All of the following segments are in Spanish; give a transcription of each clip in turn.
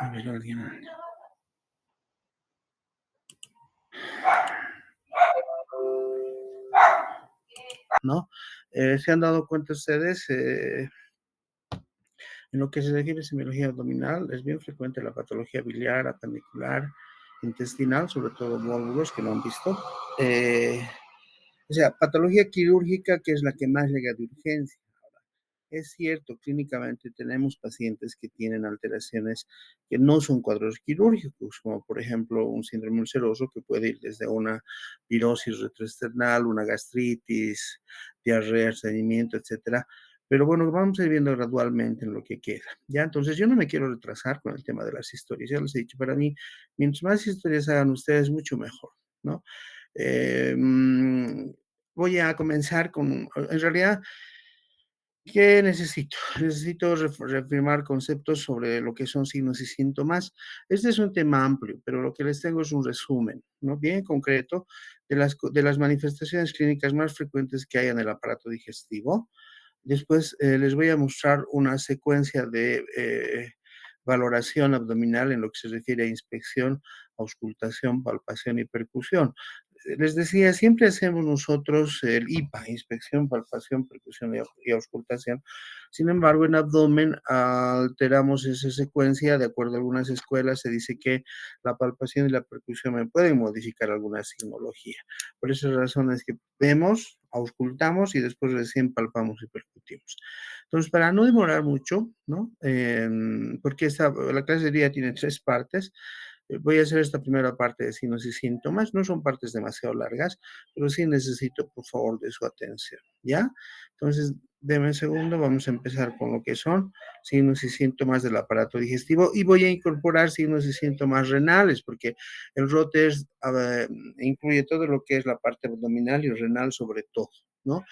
A ver, alguien. ¿No? ¿Se han dado cuenta ustedes? En lo que se refiere a semiología abdominal, es bien frecuente la patología biliar, apendicular, intestinal, sobre todo módulos que lo han visto. O sea, patología quirúrgica, que es la que más llega de urgencia. Es cierto, clínicamente tenemos pacientes que tienen alteraciones que no son cuadros quirúrgicos, como por ejemplo un síndrome ulceroso que puede ir desde una pirosis retroesternal, una gastritis, diarrea, estreñimiento, etcétera. Pero bueno, vamos a ir viendo gradualmente en lo que queda. Ya, entonces yo no me quiero retrasar con el tema de las historias. Ya les he dicho, para mí, mientras más historias hagan ustedes, mucho mejor, ¿no? Eh, mm, Voy a comenzar con, en realidad, ¿qué necesito? Necesito reafirmar conceptos sobre lo que son signos y síntomas. Este es un tema amplio, pero lo que les tengo es un resumen, ¿no? Bien concreto de las manifestaciones clínicas más frecuentes que hay en el aparato digestivo. Después les voy a mostrar una secuencia de valoración abdominal en lo que se refiere a inspección, auscultación, palpación y percusión. Les decía, siempre hacemos nosotros el IPA, inspección, palpación, percusión y auscultación. Sin embargo, en abdomen alteramos esa secuencia. De acuerdo a algunas escuelas, se dice que la palpación y la percusión me pueden modificar alguna signología. Por esas razones que vemos, auscultamos y después recién palpamos y percutimos. Entonces, para no demorar mucho, ¿no? Porque la clase de día tiene 3 partes. Voy a hacer esta primera parte de signos y síntomas. No son partes demasiado largas, pero sí necesito, por favor, de su atención, ¿ya? Entonces, deme un segundo, vamos a empezar con lo que son signos y síntomas del aparato digestivo y voy a incorporar signos y síntomas renales, porque el ROTE incluye todo lo que es la parte abdominal y renal sobre todo, ¿no?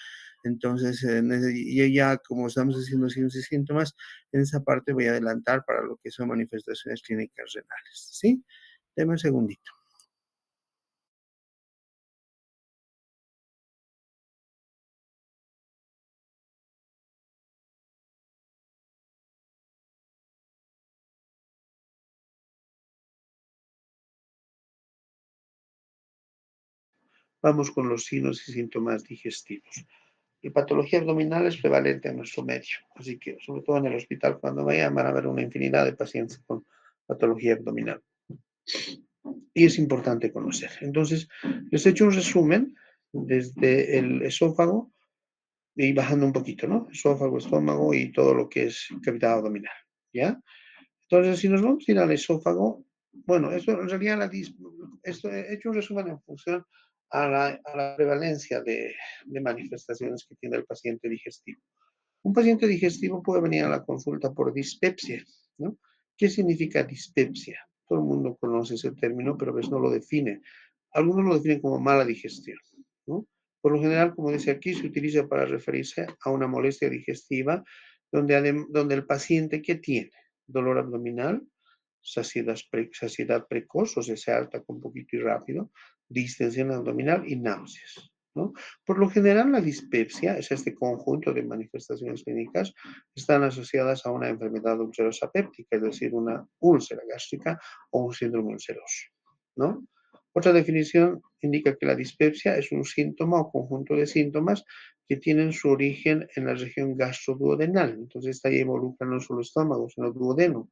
Entonces, y ya como estamos haciendo signos y síntomas, en esa parte voy a adelantar para lo que son manifestaciones clínicas renales, ¿sí? Deme un segundito. Vamos con los signos y síntomas digestivos. La patología abdominal es prevalente en nuestro medio, así que sobre todo en el hospital cuando vayan van a ver una infinidad de pacientes con patología abdominal. Y es importante conocer. Entonces, les he hecho un resumen desde el esófago y bajando un poquito, ¿no? Esófago, estómago y todo lo que es cavidad abdominal, ¿ya? Entonces, si nos vamos a ir al esófago, bueno, esto en realidad esto he hecho un resumen en función a la prevalencia de manifestaciones que tiene el paciente digestivo. Un paciente digestivo puede venir a la consulta por dispepsia, ¿no? ¿Qué significa dispepsia? Todo el mundo conoce ese término, pero a veces no lo define. Algunos lo definen como mala digestión, ¿no? Por lo general, como dice aquí, se utiliza para referirse a una molestia digestiva donde el paciente, ¿qué tiene? Dolor abdominal, saciedad precoz, o sea, se alta con poquito y rápido, distensión abdominal y náuseas, ¿no? Por lo general, la dispepsia es este conjunto de manifestaciones clínicas que están asociadas a una enfermedad ulcerosa péptica, es decir, una úlcera gástrica o un síndrome ulceroso, ¿no? Otra definición indica que la dispepsia es un síntoma o conjunto de síntomas que tienen su origen en la región gastroduodenal. Entonces, esta ya involucra no solo estómago, sino duodeno,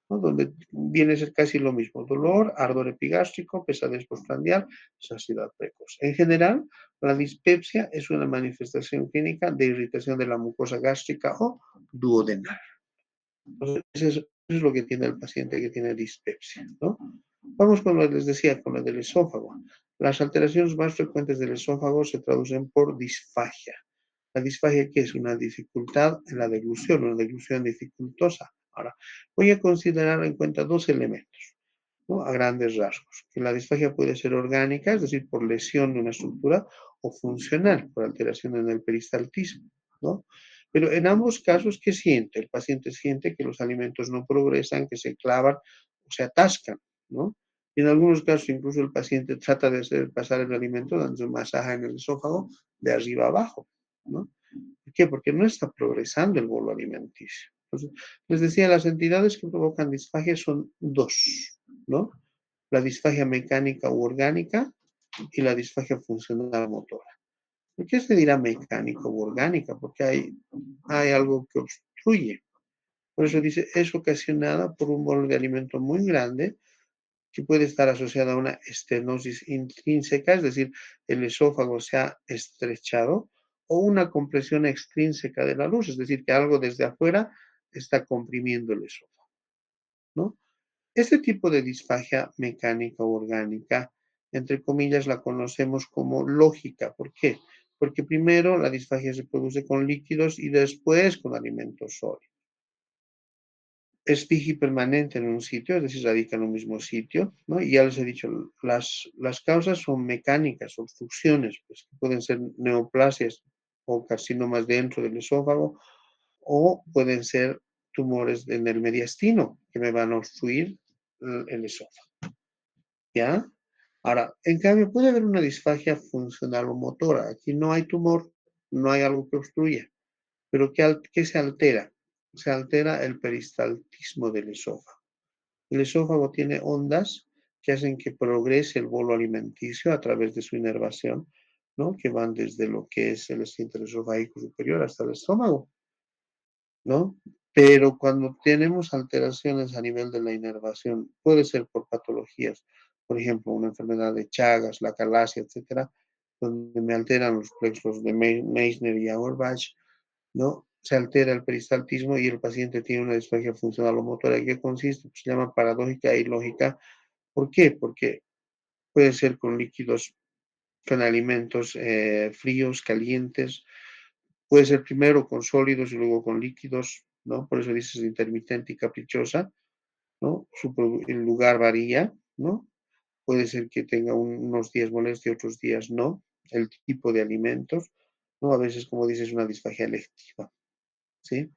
¿no? Donde viene a ser casi lo mismo: dolor, ardor epigástrico, pesadez postprandial, saciedad precoz. En general, la dispepsia es una manifestación clínica de irritación de la mucosa gástrica o duodenal. Entonces, eso es lo que tiene el paciente que tiene dispepsia, ¿no? Vamos con lo que les decía, con lo del esófago. Las alteraciones más frecuentes del esófago se traducen por disfagia. La disfagia, que es una dificultad en la deglución, una deglución dificultosa. Ahora, voy a considerar en cuenta dos elementos, ¿no? A grandes rasgos. Que la disfagia puede ser orgánica, es decir, por lesión de una estructura, o funcional, por alteración en el peristaltismo, ¿no? Pero en ambos casos, ¿qué siente? El paciente siente que los alimentos no progresan, que se clavan o se atascan, ¿no? Y en algunos casos, incluso el paciente trata de hacer pasar el alimento dando un masaje en el esófago de arriba abajo, ¿no? ¿Por qué? Porque no está progresando el bolo alimenticio. Entonces, les decía, las entidades que provocan disfagia son dos, ¿no? La disfagia mecánica u orgánica y la disfagia funcional motora. ¿Por qué se dirá mecánica u orgánica? Porque hay algo que obstruye. Por eso dice, es ocasionada por un bolo de alimento muy grande que puede estar asociada a una estenosis intrínseca, es decir, el esófago se ha estrechado, o una compresión extrínseca de la luz, es decir, que algo desde afuera está comprimiendo el esófago, ¿no? Este tipo de disfagia mecánica o orgánica, entre comillas, la conocemos como lógica. ¿Por qué? Porque primero la disfagia se produce con líquidos y después con alimentos sólidos. Es permanente en un sitio, es decir, radica en un mismo sitio, ¿no? Y ya les he dicho, las causas son mecánicas, obstrucciones, pues, que pueden ser neoplasias o carcinomas dentro del esófago, o pueden ser tumores en el mediastino que me van a obstruir el esófago, ¿ya? Ahora, en cambio, puede haber una disfagia funcional o motora. Aquí no hay tumor, no hay algo que obstruya, pero ¿qué se altera? Se altera el peristaltismo del esófago. El esófago tiene ondas que hacen que progrese el bolo alimenticio a través de su inervación, ¿no? Que van desde lo que es el esfínter esofágico superior hasta el estómago, ¿no? Pero cuando tenemos alteraciones a nivel de la inervación, puede ser por patologías, por ejemplo, una enfermedad de Chagas, la calasia, etcétera, donde me alteran los plexos de Meissner y Auerbach, ¿no? Se altera el peristaltismo y el paciente tiene una disfagia funcional o motora. ¿En qué consiste? Pues se llama paradójica e ilógica. ¿Por qué? Porque puede ser con líquidos, con alimentos fríos, calientes, puede ser primero con sólidos y luego con líquidos, ¿no? Por eso dices intermitente y caprichosa, ¿no? El lugar varía, ¿no? Puede ser que tenga unos días molestia, otros días no. El tipo de alimentos, ¿no? A veces, como dices, una disfagia electiva, ¿sí?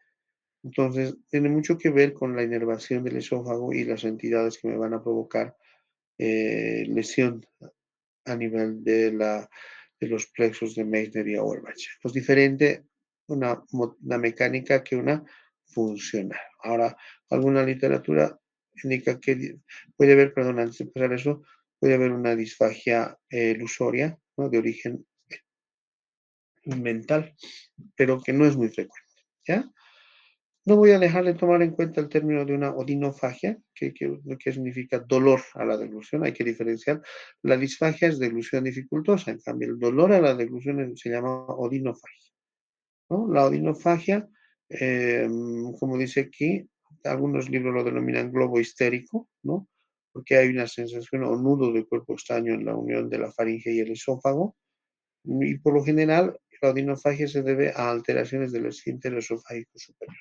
Entonces, tiene mucho que ver con la inervación del esófago y las entidades que me van a provocar lesión a nivel de los plexos de Meissner y Auerbach. Pues diferente una mecánica que una funcional. Ahora, alguna literatura indica que puede haber, perdón, antes de pasar eso, puede haber una disfagia ilusoria, ¿no? De origen mental, pero que no es muy frecuente, ¿ya? No voy a dejar de tomar en cuenta el término de una odinofagia, que significa dolor a la deglución. Hay que diferenciar. La disfagia es deglución dificultosa, en cambio el dolor a la deglución se llama odinofagia, ¿no? La odinofagia, como dice aquí, algunos libros lo denominan globo histérico, ¿no? Porque hay una sensación o nudo de cuerpo extraño en la unión de la faringe y el esófago. Y por lo general, la odinofagia se debe a alteraciones del esfínter esofágico superior.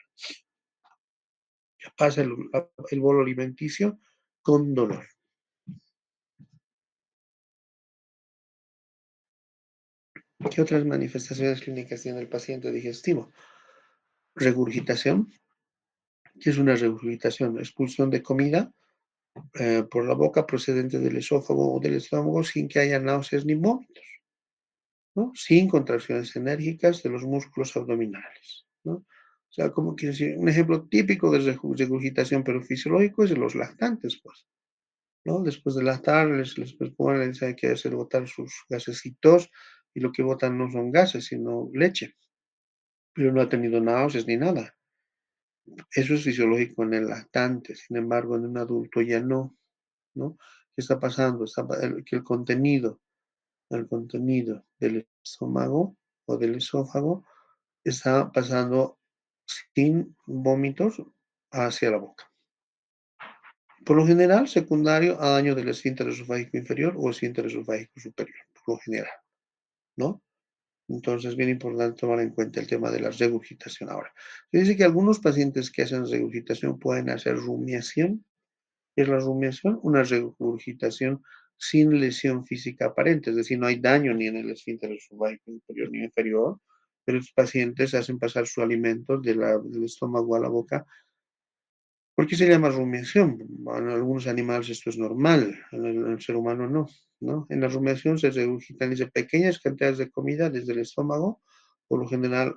Pasa el bolo alimenticio con dolor. ¿Qué otras manifestaciones clínicas tiene el paciente digestivo? Regurgitación. ¿Qué es una regurgitación? Expulsión de comida por la boca procedente del esófago o del estómago sin que haya náuseas ni vómitos, ¿no? Sin contracciones enérgicas de los músculos abdominales, ¿no? O sea, como quiere decir, un ejemplo típico de regurgitación pero fisiológico es de los lactantes, pues, ¿no? Después de lactar, les ponen, les hay que hacer botar sus gasecitos y lo que botan no son gases, sino leche, pero no ha tenido náuseas ni nada. Eso es fisiológico en el lactante, sin embargo, en un adulto ya no, ¿no? ¿Qué está pasando? Que el contenido del estómago o del esófago está pasando sin vómitos hacia la boca. Por lo general, secundario a daño del esfínter esofágico inferior o esfínter esofágico superior, por lo general, ¿no? Entonces, bien importante tomar en cuenta el tema de la regurgitación ahora. Se dice que algunos pacientes que hacen regurgitación pueden hacer rumiación. ¿Qué es la rumiación? Una regurgitación sin lesión física aparente, es decir, no hay daño ni en el esfínter esofágico superior ni inferior, pero los pacientes hacen pasar su alimento del estómago a la boca. ¿Por qué se llama rumiación? En algunos animales esto es normal, en el ser humano no, ¿no? En la rumiación se regurgitan desde pequeñas cantidades de comida desde el estómago, por lo general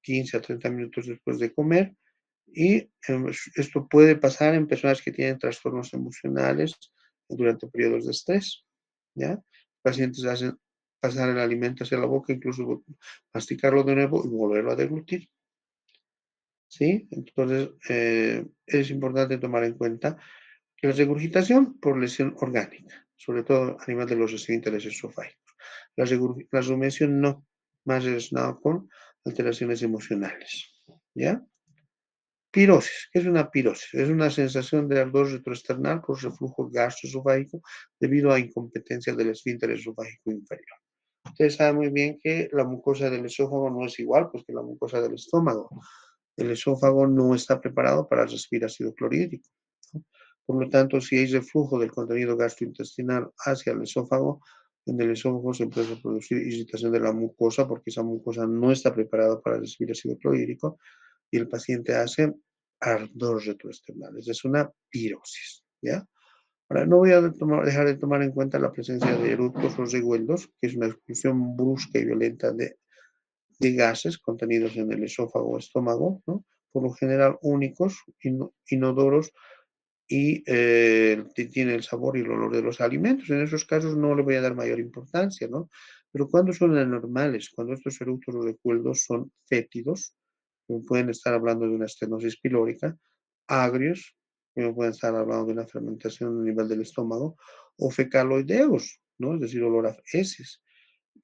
15 a 30 minutos después de comer, Y esto puede pasar en personas que tienen trastornos emocionales durante periodos de estrés, ¿ya? Pacientes hacen pasar el alimento hacia la boca, incluso masticarlo de nuevo y volverlo a deglutir, ¿sí? Entonces, es importante tomar en cuenta que la regurgitación por lesión orgánica, sobre todo a nivel de los esfínteres esofágicos. La rumiación no, más relacionado con alteraciones emocionales, ¿ya? Pirosis. ¿Qué es una pirosis? Es una sensación de ardor retroesternal por reflujo gastroesofágico debido a incompetencia del esfínter esofágico inferior. Ustedes saben muy bien que la mucosa del esófago no es igual pues, que la mucosa del estómago. El esófago no está preparado para recibir ácido clorhídrico, ¿no? Por lo tanto, si hay reflujo del contenido gastrointestinal hacia el esófago, en el esófago se puede producir irritación de la mucosa porque esa mucosa no está preparada para recibir ácido clorhídrico y el paciente hace ardor retroesternal. Es una pirosis, ¿ya? Ahora, no voy a dejar de tomar en cuenta la presencia de eructos o regueldos, que es una expulsión brusca y violenta de gases contenidos en el esófago o estómago, ¿no? Por lo general únicos, inodoros y tiene el sabor y el olor de los alimentos. En esos casos no le voy a dar mayor importancia, ¿no? Pero cuando son anormales, cuando estos eructos o recuerdos son fétidos, pueden estar hablando de una estenosis pilórica, agrios, pueden estar hablando de una fermentación a nivel del estómago, o fecaloideos, ¿no? Es decir, olor a heces.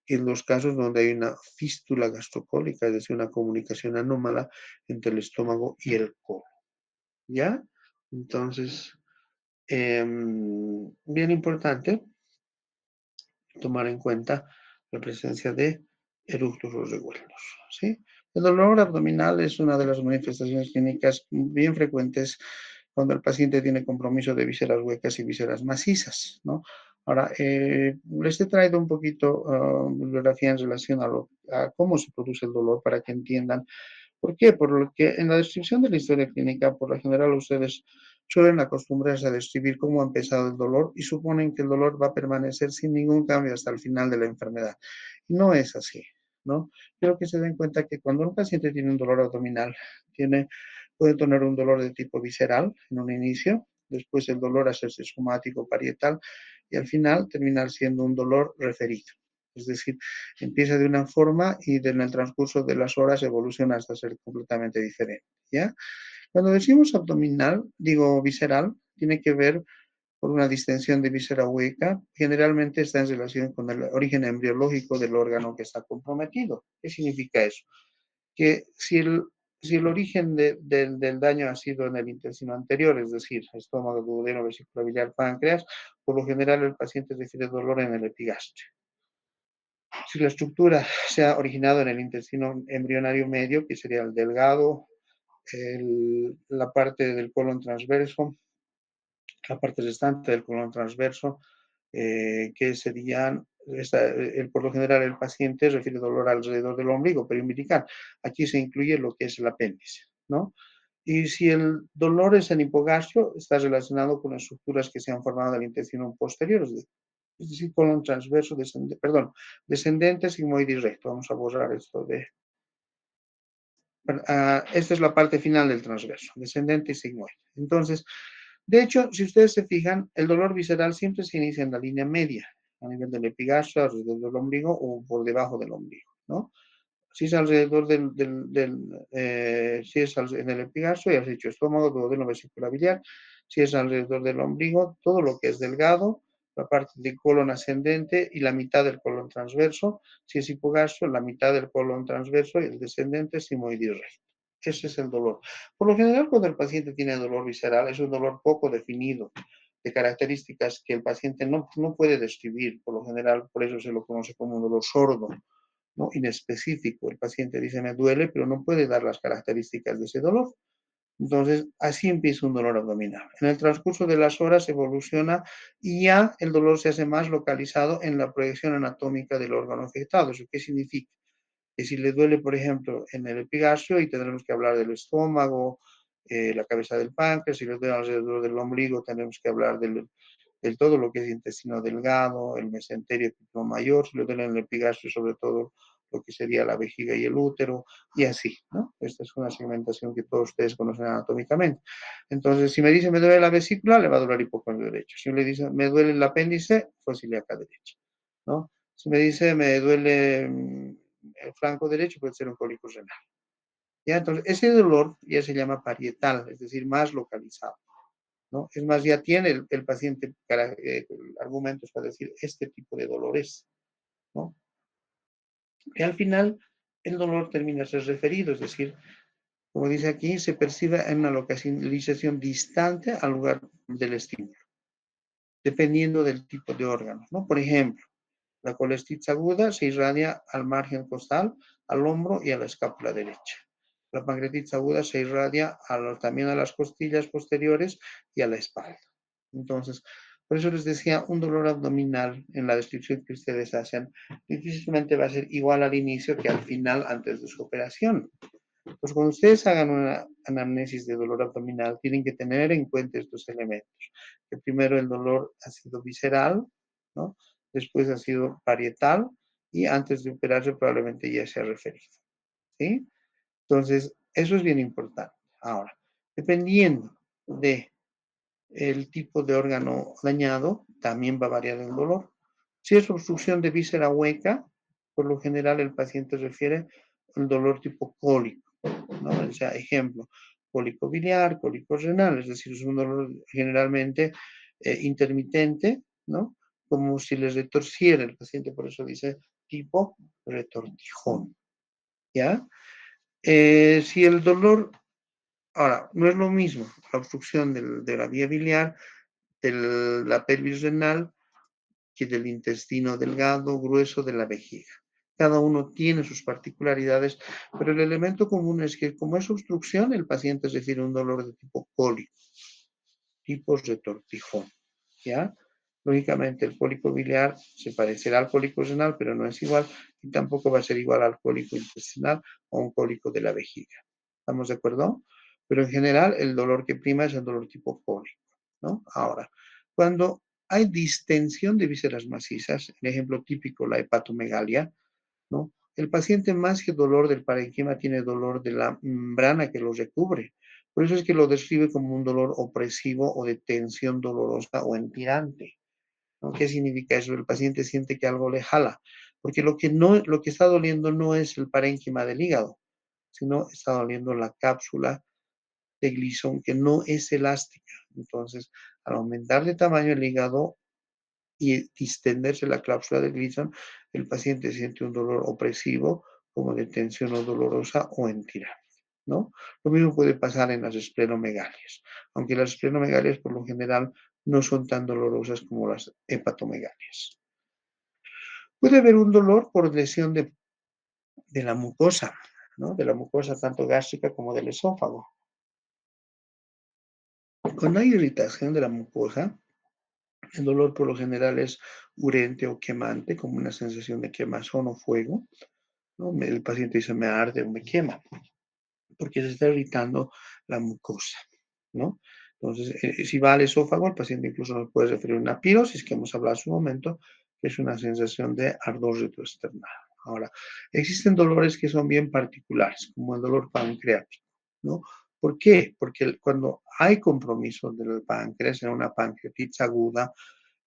En los casos donde hay una fístula gastrocólica, es decir, una comunicación anómala entre el estómago y el colon, ¿ya? Entonces, bien importante tomar en cuenta la presencia de eructos o revuelos, ¿sí? El dolor abdominal es una de las manifestaciones clínicas bien frecuentes cuando el paciente tiene compromiso de vísceras huecas y vísceras macizas, ¿no? Ahora, les he traído un poquito bibliografía en relación a cómo se produce el dolor para que entiendan. ¿Por qué? Por lo que en la descripción de la historia clínica, por lo general ustedes suelen acostumbrarse a describir cómo ha empezado el dolor y suponen que el dolor va a permanecer sin ningún cambio hasta el final de la enfermedad. No es así, ¿no? Quiero que se den cuenta que cuando un paciente tiene un dolor abdominal, puede tener un dolor de tipo visceral en un inicio, después el dolor hacerse somático parietal y al final terminar siendo un dolor referido. Es decir, empieza de una forma y en el transcurso de las horas evoluciona hasta ser completamente diferente, ¿ya? Cuando decimos abdominal, digo visceral, tiene que ver por una distensión de víscera hueca, generalmente está en relación con el origen embriológico del órgano que está comprometido. ¿Qué significa eso? Que si el origen del daño ha sido en el intestino anterior, es decir, estómago, duodeno, vesícula biliar, páncreas, por lo general el paciente refiere dolor en el epigastrio. Si la estructura se ha originado en el intestino embrionario medio, que sería el delgado, la parte del colon transverso, la parte restante del colon transverso, que serían, por lo general el paciente refiere dolor alrededor del ombligo periumbilical. Aquí se incluye lo que es el apéndice, ¿no? Y si el dolor es en hipogastrio, está relacionado con estructuras que se han formado en el intestino posterior, es decir, colon transverso, descendente, sigmoide y recto. Vamos a borrar esto de... esta es la parte final del transverso, descendente y sigmoide. Entonces, de hecho, si ustedes se fijan, el dolor visceral siempre se inicia en la línea media, a nivel del epigastrio, alrededor del ombligo o por debajo del ombligo, ¿no? Si es alrededor si es en el epigastrio, ya has dicho estómago, duodeno, vesícula biliar. Si es alrededor del ombligo, todo lo que es delgado, la parte del colon ascendente y la mitad del colon transverso. Si es hipogastrio, la mitad del colon transverso y el descendente, sigmoide y recto. Ese es el dolor. Por lo general, cuando el paciente tiene dolor visceral, es un dolor poco definido, de características que el paciente no puede describir. Por lo general, por eso se lo conoce como un dolor sordo, ¿no? Inespecífico. El paciente dice me duele, pero no puede dar las características de ese dolor. Entonces, así empieza un dolor abdominal. En el transcurso de las horas evoluciona y ya el dolor se hace más localizado en la proyección anatómica del órgano afectado. ¿Eso qué significa? Que si le duele, por ejemplo, en el epigastrio, y tendremos que hablar del estómago, la cabeza del páncreas, si le duele alrededor del ombligo, tendremos que hablar del todo lo que es intestino delgado, el mesenterio mayor, si le duele en el epigastrio, sobre todo lo que sería la vejiga y el útero, y así, ¿no? Esta es una segmentación que todos ustedes conocen anatómicamente. Entonces, si me dice me duele la vesícula, le va a doler hipocondrio derecho. Si le dice me duele el apéndice, fosa ilíaca derecha, ¿no? Si me dice me duele el flanco derecho, puede ser un cólico renal. ¿Ya? Entonces, ese dolor ya se llama parietal, es decir, más localizado, ¿no? Es más, ya tiene el paciente argumentos para decir este tipo de dolores, ¿no? Y al final, el dolor termina ser referido, es decir, como dice aquí, se percibe en una localización distante al lugar del estímulo, dependiendo del tipo de órgano, ¿no? Por ejemplo, la colestitis aguda se irradia al margen costal, al hombro y a la escápula derecha. La pancreatitis aguda se irradia también a las costillas posteriores y a la espalda. Entonces, por eso les decía, un dolor abdominal en la descripción que ustedes hacen, difícilmente va a ser igual al inicio que al final antes de su operación. Pues cuando ustedes hagan una anamnesis de dolor abdominal, tienen que tener en cuenta estos elementos. Que primero el dolor ha sido visceral, ¿no? Después ha sido parietal y antes de operarse probablemente ya se ha referido, ¿sí? Entonces, eso es bien importante. Ahora, dependiendo de el tipo de órgano dañado, también va a variar el dolor. Si es obstrucción de víscera hueca, por lo general el paciente refiere al dolor tipo cólico, ¿no? O sea, ejemplo, cólico biliar, cólico renal, es decir, es un dolor generalmente intermitente, ¿no? Como si les retorciera el paciente, por eso dice tipo retortijón, ¿ya? Si el dolor, ahora, no es lo mismo la obstrucción de la vía biliar, de la pelvis renal, que del intestino delgado, grueso de la vejiga. Cada uno tiene sus particularidades, pero el elemento común es que como es obstrucción, el paciente refiere a un dolor de tipo cólico, tipos de tortijón, ¿ya? Lógicamente, el cólico biliar se parecerá al cólico renal, pero no es igual, y tampoco va a ser igual al cólico intestinal o un cólico de la vejiga. ¿Estamos de acuerdo? Pero en general, el dolor que prima es el dolor tipo cólico, ¿no? Ahora, cuando hay distensión de vísceras macizas, el ejemplo típico, la hepatomegalia, ¿no? El paciente más que dolor del parenquima tiene dolor de la membrana que lo recubre. Por eso es que lo describe como un dolor opresivo o de tensión dolorosa o entirante, ¿no? ¿Qué significa eso? El paciente siente que algo le jala, porque lo que está doliendo no es el parénquima del hígado, sino está doliendo la cápsula de Gleason que no es elástica. Entonces, al aumentar de tamaño el hígado y distenderse la cápsula de Gleason, el paciente siente un dolor opresivo, como de tensión o dolorosa o en tirante, ¿no? Lo mismo puede pasar en las esplenomegalias, aunque las esplenomegalias por lo general no son tan dolorosas como las hepatomegalias. Puede haber un dolor por lesión de la mucosa, ¿no? De la mucosa tanto gástrica como del esófago. Cuando hay irritación de la mucosa, el dolor por lo general es urente o quemante, como una sensación de quemazón o fuego, ¿no? El paciente dice me arde o me quema, porque se está irritando la mucosa, ¿no? Entonces, si va al esófago, el paciente incluso nos puede referir a una pirosis, que hemos hablado hace un momento, que es una sensación de ardor retroesternal. Ahora, existen dolores que son bien particulares, como el dolor pancreático, ¿no? ¿Por qué? Porque cuando hay compromiso del páncreas en una pancreatitis aguda,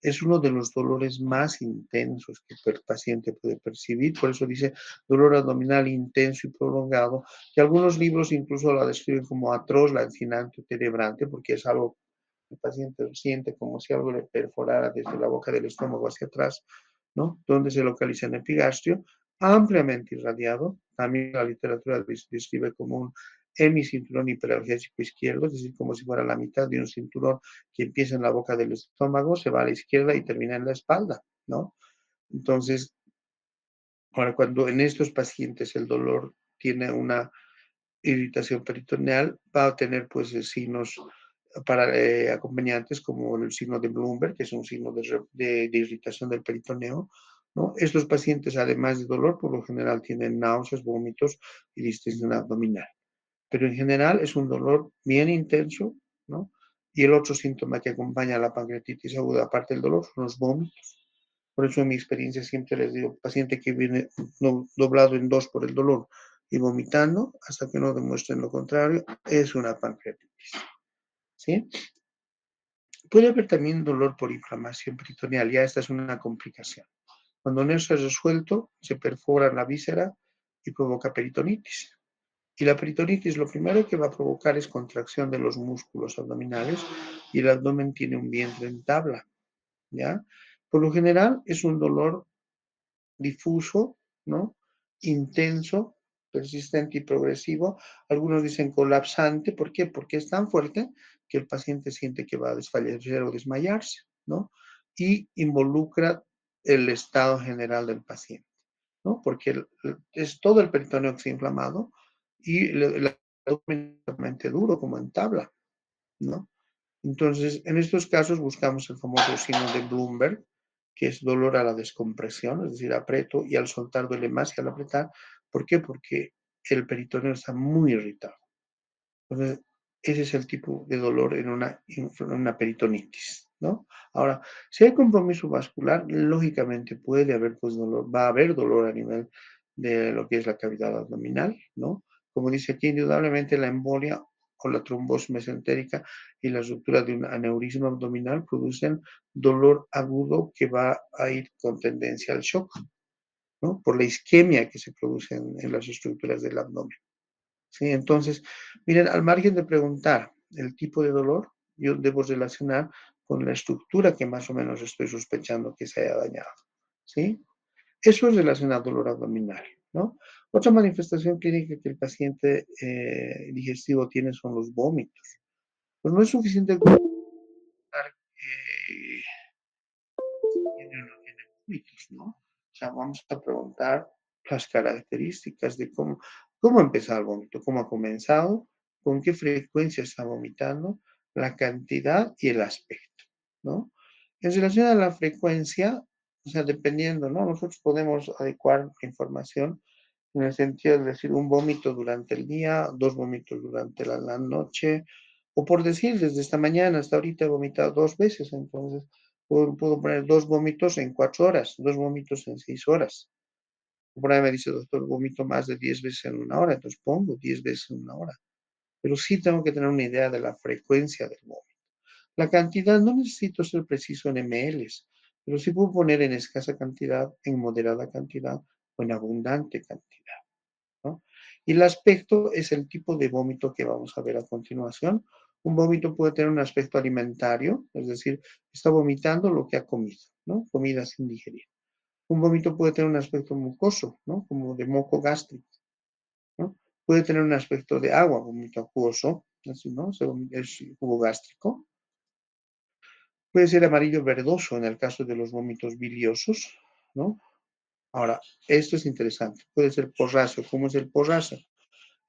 es uno de los dolores más intensos que el paciente puede percibir, por eso dice dolor abdominal intenso y prolongado, que algunos libros incluso la describen como atroz, lancinante o tenebrante, porque es algo que el paciente siente como si algo le perforara desde la boca del estómago hacia atrás, ¿no? Donde se localiza en el epigastrio, ampliamente irradiado, también la literatura describe como un hemicinturón hiperalgésico izquierdo, es decir, como si fuera la mitad de un cinturón que empieza en la boca del estómago, se va a la izquierda y termina en la espalda, ¿no? Entonces, ahora cuando en estos pacientes el dolor tiene una irritación peritoneal, va a tener pues signos acompañantes como el signo de Bloomberg, que es un signo de irritación del peritoneo, ¿no? Estos pacientes, además de dolor, por lo general tienen náuseas, vómitos y distensión abdominal. Pero en general es un dolor bien intenso, ¿no? Y el otro síntoma que acompaña a la pancreatitis aguda, aparte del dolor, son los vómitos, Por eso en mi experiencia siempre les digo, paciente que viene doblado en dos por el dolor y vomitando, hasta que no demuestren lo contrario, es una pancreatitis. ¿Sí? Puede haber también dolor por inflamación peritoneal, ya esta es una complicación. Cuando no se ha resuelto, se perfora la víscera y provoca peritonitis. Y la peritonitis lo primero que va a provocar es contracción de los músculos abdominales y el abdomen tiene un vientre en tabla, ¿ya? Por lo general es un dolor difuso, ¿no? Intenso, persistente y progresivo. Algunos dicen colapsante. ¿Por qué? Porque es tan fuerte que el paciente siente que va a desfallecer o desmayarse, ¿no? Y involucra el estado general del paciente, ¿no? Porque es todo el peritoneo que está inflamado y el abdomen es duro como en tabla, ¿no? Entonces, en estos casos buscamos el famoso signo de Bloomberg, que es dolor a la descompresión, es decir, aprieto y al soltar duele más que al apretar. ¿Por qué? Porque el peritoneo está muy irritado. Entonces, ese es el tipo de dolor en una peritonitis, ¿no? Ahora, si hay compromiso vascular, lógicamente puede haber pues dolor, va a haber dolor a nivel de lo que es la cavidad abdominal, ¿no? Como dice aquí, indudablemente la embolia o la trombosis mesentérica y la ruptura de un aneurisma abdominal producen dolor agudo que va a ir con tendencia al shock, ¿no? Por la isquemia que se produce en las estructuras del abdomen. ¿Sí? Entonces, miren, al margen de preguntar el tipo de dolor, yo debo relacionar con la estructura que más o menos estoy sospechando que se haya dañado. ¿Sí? Eso es relacionado al dolor abdominal, ¿no? Otra manifestación clínica que el paciente digestivo tiene son los vómitos. Pues no es suficiente con eh, tiene o no tiene vómitos, ¿no? O sea, vamos a preguntar las características de cómo empezó el vómito, cómo ha comenzado, con qué frecuencia está vomitando, la cantidad y el aspecto, ¿no? En relación a la frecuencia, o sea, dependiendo, ¿no? Nosotros podemos adecuar la información en el sentido de decir un vómito durante el día, dos vómitos durante la noche, o por decir, desde esta mañana hasta ahorita he vomitado dos veces, entonces puedo poner dos vómitos en 4 horas, dos vómitos en 6 horas. Por ahí me dice, doctor, vomito más de 10 veces en una hora, entonces pongo 10 veces en una hora. Pero sí tengo que tener una idea de la frecuencia del vómito. La cantidad, no necesito ser preciso en ml, pero sí puedo poner en escasa cantidad, en moderada cantidad o en abundante cantidad, ¿no? Y el aspecto es el tipo de vómito que vamos a ver a continuación. Un vómito puede tener un aspecto alimentario, es decir, está vomitando lo que ha comido, ¿no? Comida sin digerir. Un vómito puede tener un aspecto mucoso, ¿no? Como de moco gástrico, ¿no? Puede tener un aspecto de agua, vómito acuoso, así, ¿no? Es jugo gástrico. Puede ser amarillo verdoso en el caso de los vómitos biliosos, ¿no? Ahora, esto es interesante. Puede ser porráceo. ¿Cómo es el porráceo?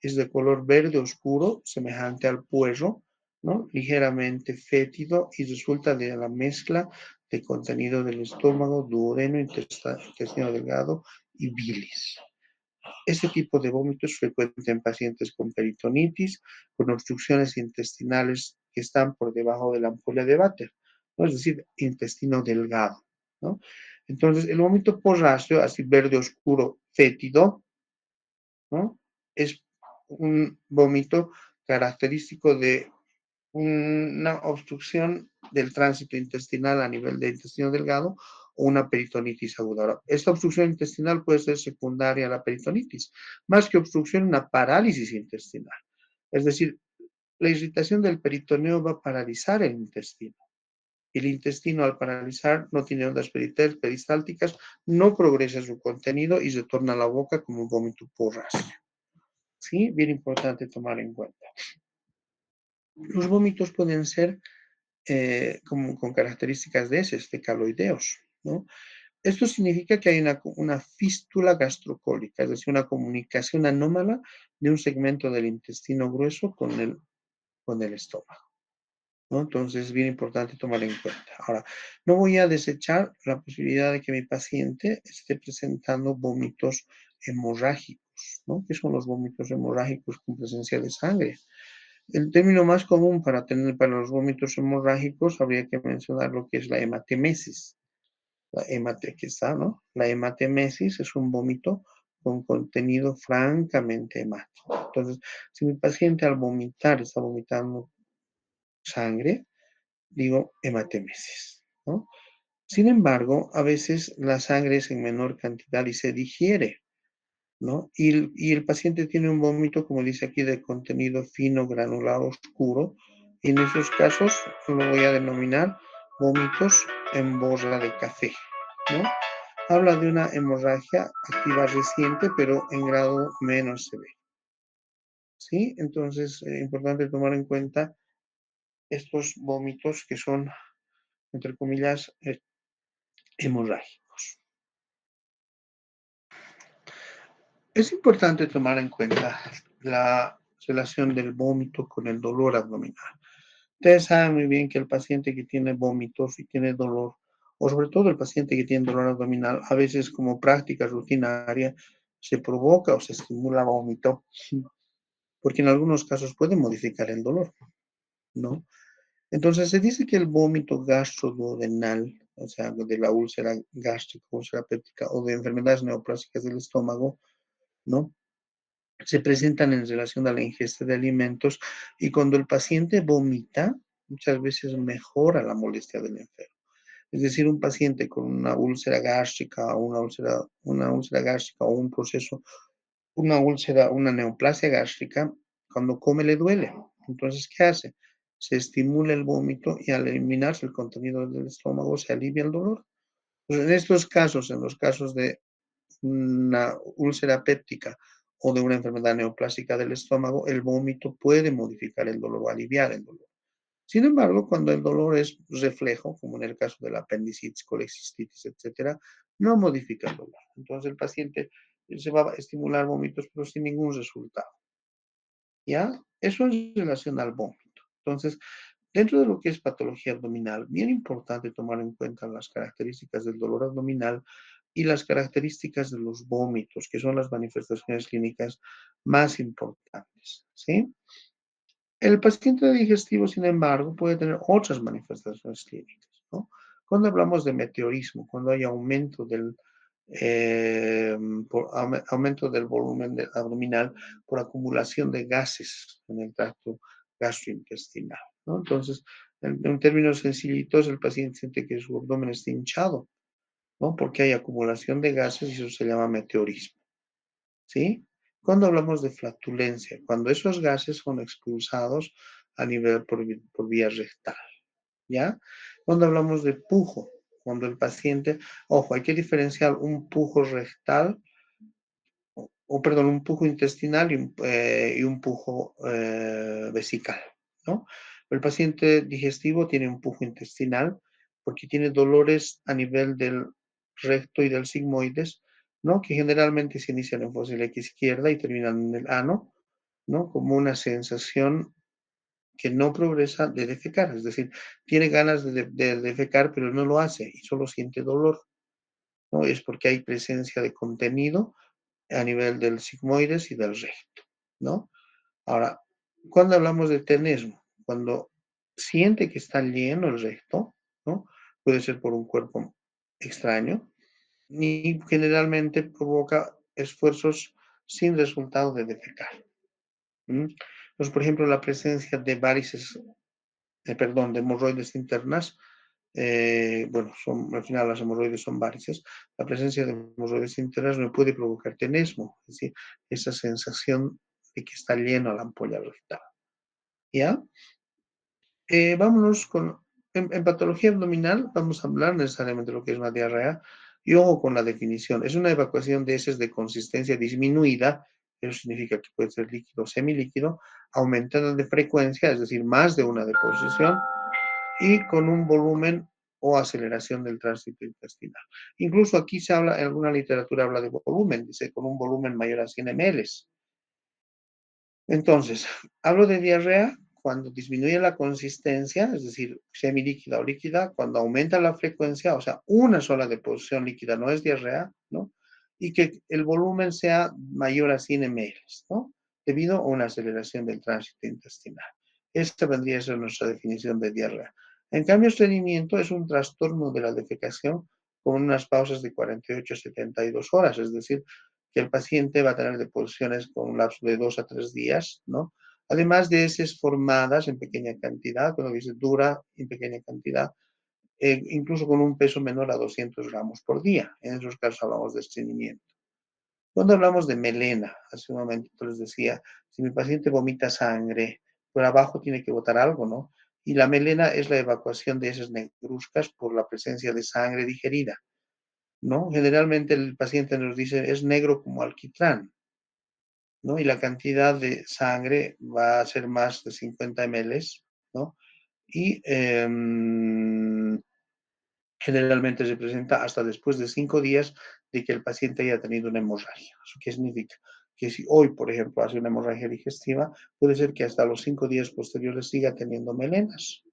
Es de color verde oscuro, semejante al puerro, ¿no? Ligeramente fétido y resulta de la mezcla de contenido del estómago, duodeno, intestino delgado y bilis. Este tipo de vómito es frecuente en pacientes con peritonitis, con obstrucciones intestinales que están por debajo de la ampolla de Vater, ¿no? Es decir, intestino delgado, ¿no? Entonces, el vómito porráceo, así verde oscuro, fétido, ¿no? Es un vómito característico de una obstrucción del tránsito intestinal a nivel de intestino delgado o una peritonitis aguda. Ahora, esta obstrucción intestinal puede ser secundaria a la peritonitis, más que obstrucción, una parálisis intestinal. Es decir, la irritación del peritoneo va a paralizar el intestino. El intestino al paralizar no tiene ondas peristálticas, no progresa su contenido y retorna a la boca como un vómito porráceo. ¿Sí? Bien importante tomar en cuenta. Los vómitos pueden ser con características de heces, fecaloideos, ¿no? Esto significa que hay una fístula gastrocólica, es decir, una comunicación anómala de un segmento del intestino grueso con el estómago, ¿no? Entonces es bien importante tomar en cuenta. Ahora, no voy a desechar la posibilidad de que mi paciente esté presentando vómitos hemorrágicos, ¿no? ¿Qué son los vómitos hemorrágicos con presencia de sangre? El término más común para los vómitos hemorrágicos habría que mencionar lo que es la hematemesis. la aquí está, ¿no? La hematemesis es un vómito con contenido francamente hemático. Entonces, si mi paciente al vomitar está vomitando sangre, digo hematemesis, ¿no? Sin embargo, a veces la sangre es en menor cantidad y se digiere, ¿no? Y el paciente tiene un vómito, como dice aquí, de contenido fino, granular, oscuro. Y en esos casos lo voy a denominar vómitos en borra de café, ¿no? Habla de una hemorragia activa reciente, pero en grado menos severo, ¿sí? Entonces, importante tomar en cuenta estos vómitos que son, entre comillas, hemorrágicos. Es importante tomar en cuenta la relación del vómito con el dolor abdominal. Ustedes saben muy bien que el paciente que tiene vómitos y tiene dolor, o sobre todo el paciente que tiene dolor abdominal, a veces como práctica rutinaria se provoca o se estimula vómito, porque en algunos casos puede modificar el dolor, ¿no? Entonces se dice que el vómito gastroduodenal, o sea, de la úlcera gástrica, úlcera péptica o de enfermedades neoplásicas del estómago, ¿no? Se presentan en relación a la ingesta de alimentos y cuando el paciente vomita, muchas veces mejora la molestia del enfermo. Es decir, un paciente con una úlcera gástrica, una úlcera gástrica o un proceso, una úlcera, una neoplasia gástrica, cuando come le duele. Entonces, ¿qué hace? Se estimula el vómito y al eliminarse el contenido del estómago se alivia el dolor. Pues en estos casos, en los casos de una úlcera péptica o de una enfermedad neoplásica del estómago, el vómito puede modificar el dolor o aliviar el dolor. Sin embargo, cuando el dolor es reflejo, como en el caso de la apendicitis, colecistitis, etcétera, no modifica el dolor. Entonces el paciente se va a estimular vómitos, pero sin ningún resultado. ¿Ya? Eso es en relación al vómito. Entonces, dentro de lo que es patología abdominal, bien importante tomar en cuenta las características del dolor abdominal y las características de los vómitos, que son las manifestaciones clínicas más importantes, ¿sí? El paciente digestivo, sin embargo, puede tener otras manifestaciones clínicas, ¿no? Cuando hablamos de meteorismo, cuando hay aumento eh, aumento del volumen abdominal por acumulación de gases en el tracto gastrointestinal, ¿no? Entonces, en términos sencillitos, el paciente siente que su abdomen está hinchado, ¿no? Porque hay acumulación de gases y eso se llama meteorismo, ¿sí? Cuando hablamos de flatulencia, cuando esos gases son expulsados a nivel por vía rectal, ¿ya? Cuando hablamos de pujo, cuando el paciente, ojo, hay que diferenciar un pujo rectal, perdón, un pujo intestinal y un pujo vesical, ¿no? El paciente digestivo tiene un pujo intestinal porque tiene dolores a nivel del recto y del sigmoides, ¿no? Que generalmente se inician en fosa ilíaca izquierda y terminan en el ano, ¿no? Como una sensación que no progresa de defecar, es decir, tiene ganas de defecar, pero no lo hace y solo siente dolor, ¿no? Es porque hay presencia de contenido a nivel del sigmoides y del recto, ¿no? Ahora, cuando hablamos de tenesmo, cuando siente que está lleno el recto, ¿no? Puede ser por un cuerpo extraño y generalmente provoca esfuerzos sin resultado de defecar. Entonces, por ejemplo, la presencia de varices, perdón, de hemorroides internas, bueno, al final las hemorroides son varices, la presencia de hemorroides internas no puede provocar tenesmo, es decir, esa sensación de que está lleno la ampolla rectal, ¿ya? Vámonos en patología abdominal, vamos a hablar necesariamente de lo que es una diarrea, y ojo con la definición, es una evacuación de heces de consistencia disminuida, eso significa que puede ser líquido o semilíquido, aumentada de frecuencia, es decir, más de una deposición, y con un volumen o aceleración del tránsito intestinal. Incluso aquí se habla, en alguna literatura habla de volumen, dice con un volumen mayor a 100 ml. Entonces, hablo de diarrea cuando disminuye la consistencia, es decir, semilíquida o líquida, cuando aumenta la frecuencia, o sea, una sola deposición líquida no es diarrea, ¿no? Y que el volumen sea mayor a 100 ml, ¿no? Debido a una aceleración del tránsito intestinal. Esta vendría a ser nuestra definición de diarrea. En cambio, estreñimiento es un trastorno de la defecación con unas pausas de 48 a 72 horas, es decir, que el paciente va a tener deposiciones con un lapso de 2 a 3 días, ¿no? Además de heces formadas en pequeña cantidad, cuando dice dura en pequeña cantidad, incluso con un peso menor a 200 gramos por día. En esos casos hablamos de estreñimiento. Cuando hablamos de melena, hace un momento les decía, si mi paciente vomita sangre, por abajo tiene que botar algo, ¿no? Y la melena es la evacuación de esas negruzcas por la presencia de sangre digerida, ¿no? Generalmente el paciente nos dice, es negro como alquitrán, ¿no? Y la cantidad de sangre va a ser más de 50 ml, ¿no? Y generalmente se presenta hasta después de 5 días de que el paciente haya tenido una hemorragia. ¿Eso qué significa? Que si hoy, por ejemplo, hace una hemorragia digestiva, puede ser que hasta los 5 días posteriores siga teniendo melenas,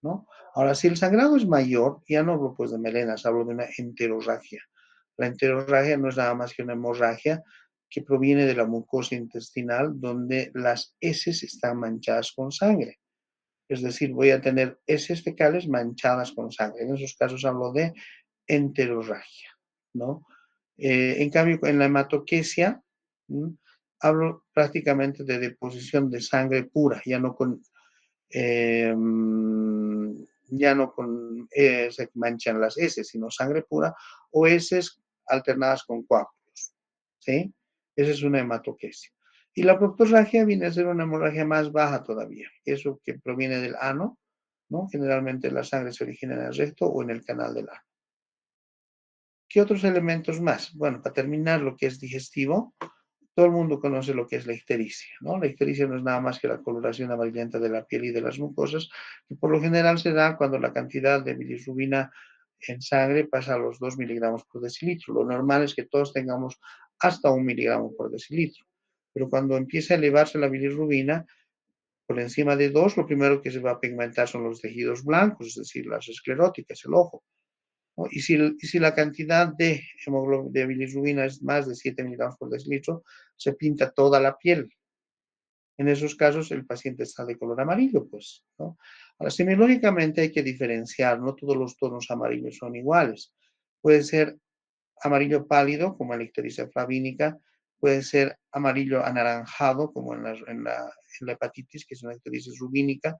¿no? Ahora, si el sangrado es mayor, ya no hablo pues de melenas, hablo de una enterorragia. La enterorragia no es nada más que una hemorragia que proviene de la mucosa intestinal donde las heces están manchadas con sangre. Es decir, voy a tener heces fecales manchadas con sangre. En esos casos hablo de enterorragia, ¿no? En cambio, en la hematoquesia, ¿m? Hablo prácticamente de deposición de sangre pura, eh, ya no con se manchan las heces, sino sangre pura o heces alternadas con coágulos, ¿sí? Esa es una hematoquesia. Y la proctorragia viene a ser una hemorragia más baja todavía, eso que proviene del ano, ¿no? Generalmente la sangre se origina en el recto o en el canal del ano. ¿Qué otros elementos más? Bueno, para terminar lo que es digestivo, todo el mundo conoce lo que es la ictericia, ¿no? La ictericia no es nada más que la coloración amarillenta de la piel y de las mucosas, que por lo general se da cuando la cantidad de bilirrubina en sangre pasa a los 2 miligramos por decilitro. Lo normal es que todos tengamos hasta 1 miligramo por decilitro. Pero cuando empieza a elevarse la bilirrubina, por encima de 2, lo primero que se va a pigmentar son los tejidos blancos, es decir, las escleróticas, el ojo, ¿no? Y si la cantidad de bilirrubina es más de 7 miligramos por decilitro, se pinta toda la piel. En esos casos el paciente está de color amarillo, pues, ¿no? Ahora, semiológicamente hay que diferenciar, no todos los tonos amarillos son iguales. Puede ser amarillo pálido, como en la ictericia flavínica, puede ser amarillo anaranjado, como en la hepatitis, que es una ictericia rubínica,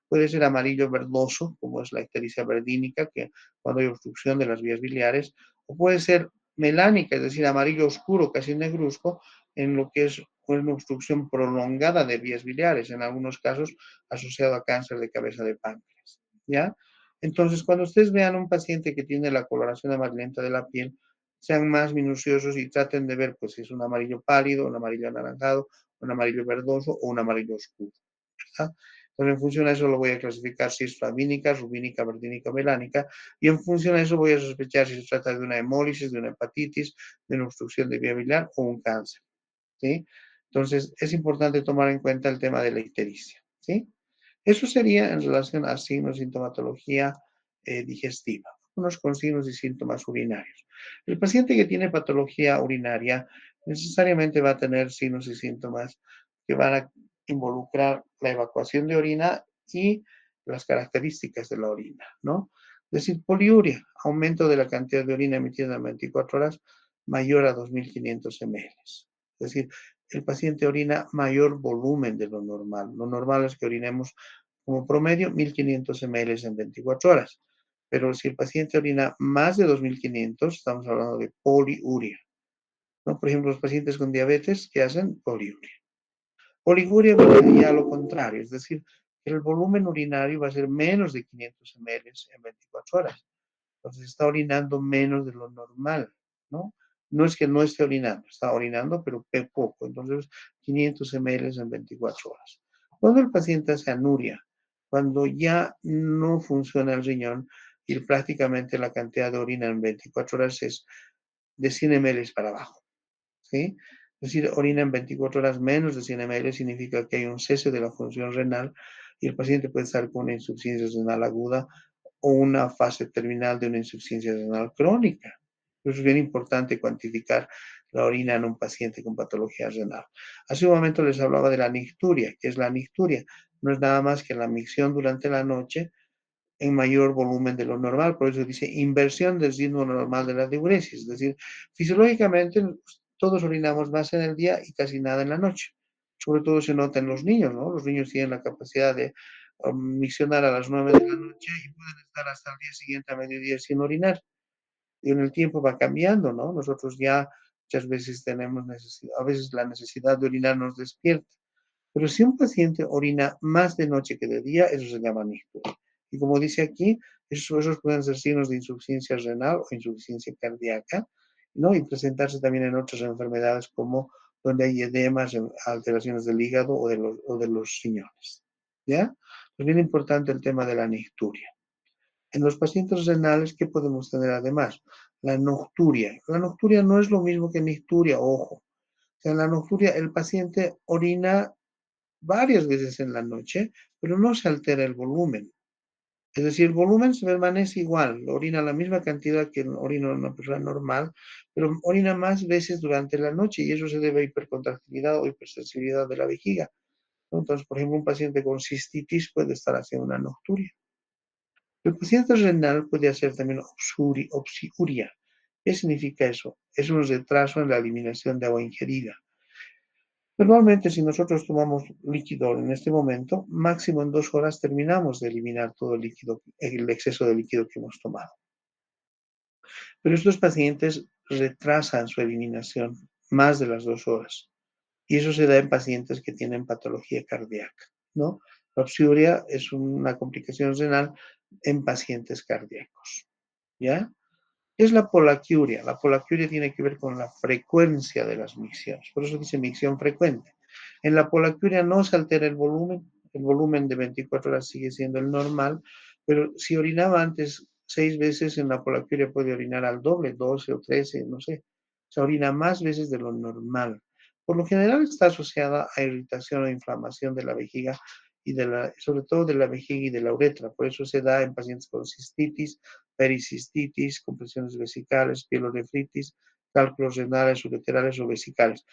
puede ser amarillo verdoso, como es la ictericia verdínica, que cuando hay obstrucción de las vías biliares, o puede ser melánica, es decir, amarillo oscuro, casi negruzco, en lo que es una obstrucción prolongada de vías biliares, en algunos casos asociado a cáncer de cabeza de páncreas, ¿ya? Entonces, cuando ustedes vean un paciente que tiene la coloración amarillenta de la piel, sean más minuciosos y traten de ver, pues, si es un amarillo pálido, un amarillo anaranjado, un amarillo verdoso o un amarillo oscuro, ¿verdad? Entonces, en función a eso lo voy a clasificar si es flamínica, rubínica, verdínica o melánica, y en función a eso voy a sospechar si se trata de una hemólisis, de una hepatitis, de una obstrucción de vía biliar o un cáncer, ¿sí? Entonces, es importante tomar en cuenta el tema de la ictericia, ¿sí? Eso sería en relación a signos y sintomatología digestiva, unos con signos y síntomas urinarios. El paciente que tiene patología urinaria necesariamente va a tener signos y síntomas que van a involucrar la evacuación de orina y las características de la orina, ¿no? Es decir, poliuria, aumento de la cantidad de orina emitida en 24 horas mayor a 2.500 ml. Es decir, el paciente orina mayor volumen de lo normal. Lo normal es que orinemos como promedio 1.500 ml en 24 horas. Pero si el paciente orina más de 2.500, estamos hablando de poliuria, ¿no? Por ejemplo, los pacientes con diabetes que hacen poliuria. Oliguria sería lo contrario, es decir, el volumen urinario va a ser menos de 500 ml en 24 horas. Entonces está orinando menos de lo normal, ¿no? No es que no esté orinando, está orinando, pero poco. Entonces, 500 ml en 24 horas. Cuando el paciente hace anuria, cuando ya no funciona el riñón y prácticamente la cantidad de orina en 24 horas es de 100 ml para abajo, ¿sí? Es decir, orina en 24 horas menos de 100 ml significa que hay un cese de la función renal y el paciente puede estar con una insuficiencia renal aguda o una fase terminal de una insuficiencia renal crónica. Es bien importante cuantificar la orina en un paciente con patología renal. Hace un momento les hablaba de la nicturia. ¿Qué es la nicturia? No es nada más que la micción durante la noche en mayor volumen de lo normal, por eso dice inversión del ritmo normal de la diuresis, es decir, fisiológicamente todos orinamos más en el día y casi nada en la noche. Sobre todo se nota en los niños, ¿no? Los niños tienen la capacidad de miccionar a las 9 de la noche y pueden estar hasta el día siguiente a mediodía sin orinar. Y en el tiempo va cambiando, ¿no? Nosotros ya muchas veces tenemos necesidad, a veces la necesidad de orinar nos despierta. Pero si un paciente orina más de noche que de día, eso se llama nicturia. Y como dice aquí, esos pueden ser signos de insuficiencia renal o insuficiencia cardíaca, ¿no? Y presentarse también en otras enfermedades como donde hay edemas, alteraciones del hígado o de los riñones. ¿Ya? Es bien importante el tema de la nicturia. En los pacientes renales, ¿qué podemos tener además? La nocturia. La nocturia no es lo mismo que nicturia, ojo. O sea, en la nocturia el paciente orina varias veces en la noche, pero no se altera el volumen. Es decir, el volumen se permanece igual, orina la misma cantidad que orina una persona normal, pero orina más veces durante la noche y eso se debe a hipercontractilidad o hipersensibilidad de la vejiga. Entonces, por ejemplo, un paciente con cistitis puede estar haciendo una nocturia. El paciente renal puede hacer también obsiuria. ¿Qué significa eso? Es un retraso en la eliminación de agua ingerida. Normalmente, si nosotros tomamos líquido en este momento, máximo en 2 horas terminamos de eliminar todo el líquido, el exceso de líquido que hemos tomado. Pero estos pacientes retrasan su eliminación más de las 2 horas. Y eso se da en pacientes que tienen patología cardíaca, ¿no? La obsiuria es una complicación renal en pacientes cardíacos, ¿ya? ¿Qué es la polaquiuria? La polaquiuria tiene que ver con la frecuencia de las micciones, por eso dice micción frecuente. En la polaquiuria no se altera el volumen de 24 horas sigue siendo el normal, pero si orinaba antes 6 veces, en la polaquiuria puede orinar al doble, 12 o 13, no sé. O sea, orina más veces de lo normal. Por lo general está asociada a irritación o inflamación de la vejiga sobre todo de la vejiga y de la uretra. Por eso se da en pacientes con cistitis, pericistitis, compresiones vesicales, pielonefritis, cálculos renales, ureterales o vesicales.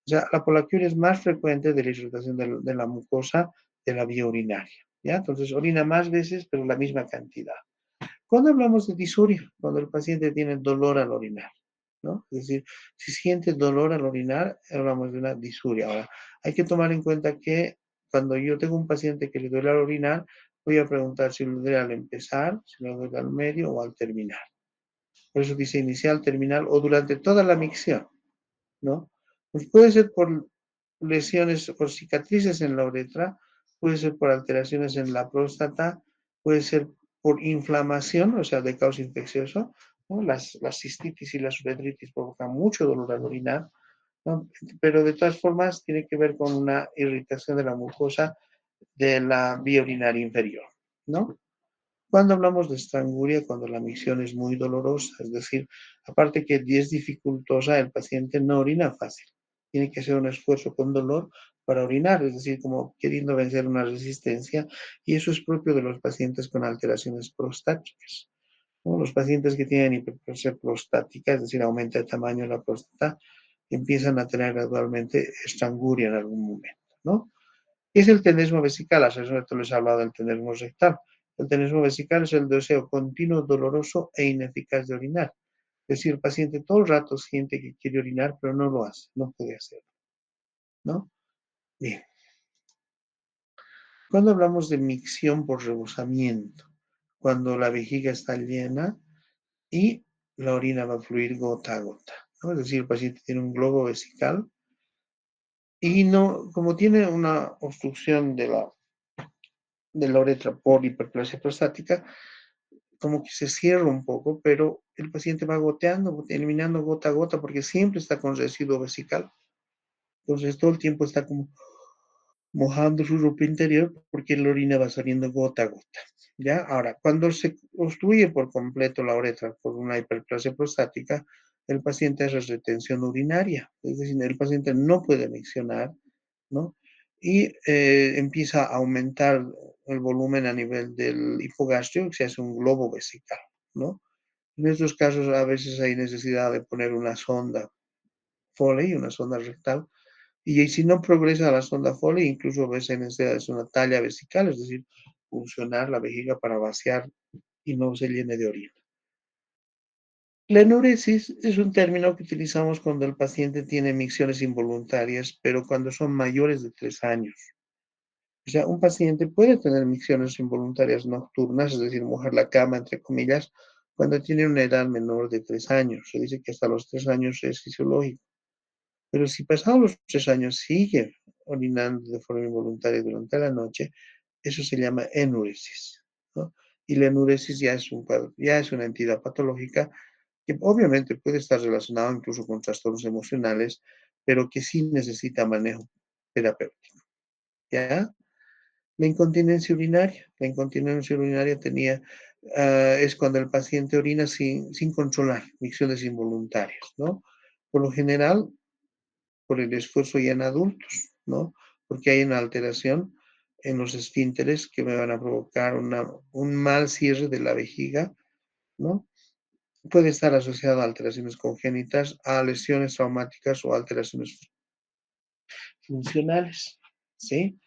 O sea, la polaquiuria es más frecuente de la irritación de la mucosa de la vía urinaria. ¿Ya? Entonces, orina más veces, pero la misma cantidad. Cuando hablamos de disuria, cuando el paciente tiene dolor al orinar, ¿no? Es decir, si siente dolor al orinar, hablamos de una disuria. Ahora, hay que tomar en cuenta que cuando yo tengo un paciente que le duele al orinar, voy a preguntar si le duele al empezar, si le duele al medio o al terminar. Por eso dice inicial, terminal o durante toda la micción, ¿no? Pues puede ser por lesiones, por cicatrices en la uretra, puede ser por alteraciones en la próstata, puede ser por inflamación, o sea, de causa infecciosa, ¿no? Las cistitis y las uretritis provocan mucho dolor al orinar, ¿no? Pero de todas formas tiene que ver con una irritación de la mucosa de la vía urinaria inferior, ¿no? Cuando hablamos de estranguria, cuando la micción es muy dolorosa, es decir, aparte que es dificultosa, el paciente no orina fácil. Tiene que hacer un esfuerzo con dolor para orinar, es decir, como queriendo vencer una resistencia, y eso es propio de los pacientes con alteraciones prostáticas, ¿no? Los pacientes que tienen hiperplasia prostática, es decir, aumenta el tamaño de la próstata, empiezan a tener gradualmente estranguria en algún momento, ¿no? ¿Qué es el tenesmo vesical? Hace un rato les he hablado del tenesmo rectal. El tenesmo vesical es el deseo continuo, doloroso e ineficaz de orinar. Es decir, el paciente todo el rato siente que quiere orinar, pero no lo hace, no puede hacerlo, ¿no? Bien. Cuando hablamos de micción por rebosamiento, cuando la vejiga está llena y la orina va a fluir gota a gota, ¿no? Es decir, el paciente tiene un globo vesical y no, como tiene una obstrucción de la uretra por hiperplasia prostática, como que se cierra un poco, pero el paciente va goteando, eliminando gota a gota, porque siempre está con residuo vesical. Entonces todo el tiempo está como mojando su ropa interior porque la orina va saliendo gota a gota. ¿Ya? Ahora, cuando se obstruye por completo la uretra por una hiperplasia prostática, el paciente hace retención urinaria, es decir, el paciente no puede miccionar, ¿no? Y empieza a aumentar el volumen a nivel del hipogastrio, que se hace un globo vesical, ¿no? En estos casos a veces hay necesidad de poner una sonda Foley, una sonda rectal, y si no progresa la sonda Foley, incluso a veces hay necesidad de hacer una talla vesical, es decir, funcionar la vejiga para vaciar y no se llene de orina. La enuresis es un término que utilizamos cuando el paciente tiene micciones involuntarias, pero cuando son mayores de 3 años. O sea, un paciente puede tener micciones involuntarias nocturnas, es decir, mojar la cama, entre comillas, cuando tiene una edad menor de 3 años. Se dice que hasta los 3 años es fisiológico. Pero si pasados los 3 años sigue orinando de forma involuntaria durante la noche, eso se llama enuresis, ¿no? Y la enuresis ya es una entidad patológica que obviamente puede estar relacionado incluso con trastornos emocionales, pero que sí necesita manejo terapéutico, ¿ya? La incontinencia urinaria es cuando el paciente orina sin controlar, micciones involuntarias, ¿no? Por lo general, por el esfuerzo ya en adultos, ¿no? Porque hay una alteración en los esfínteres que me van a provocar un mal cierre de la vejiga, ¿no? Puede estar asociado a alteraciones congénitas, a lesiones traumáticas o alteraciones funcionales, ¿sí?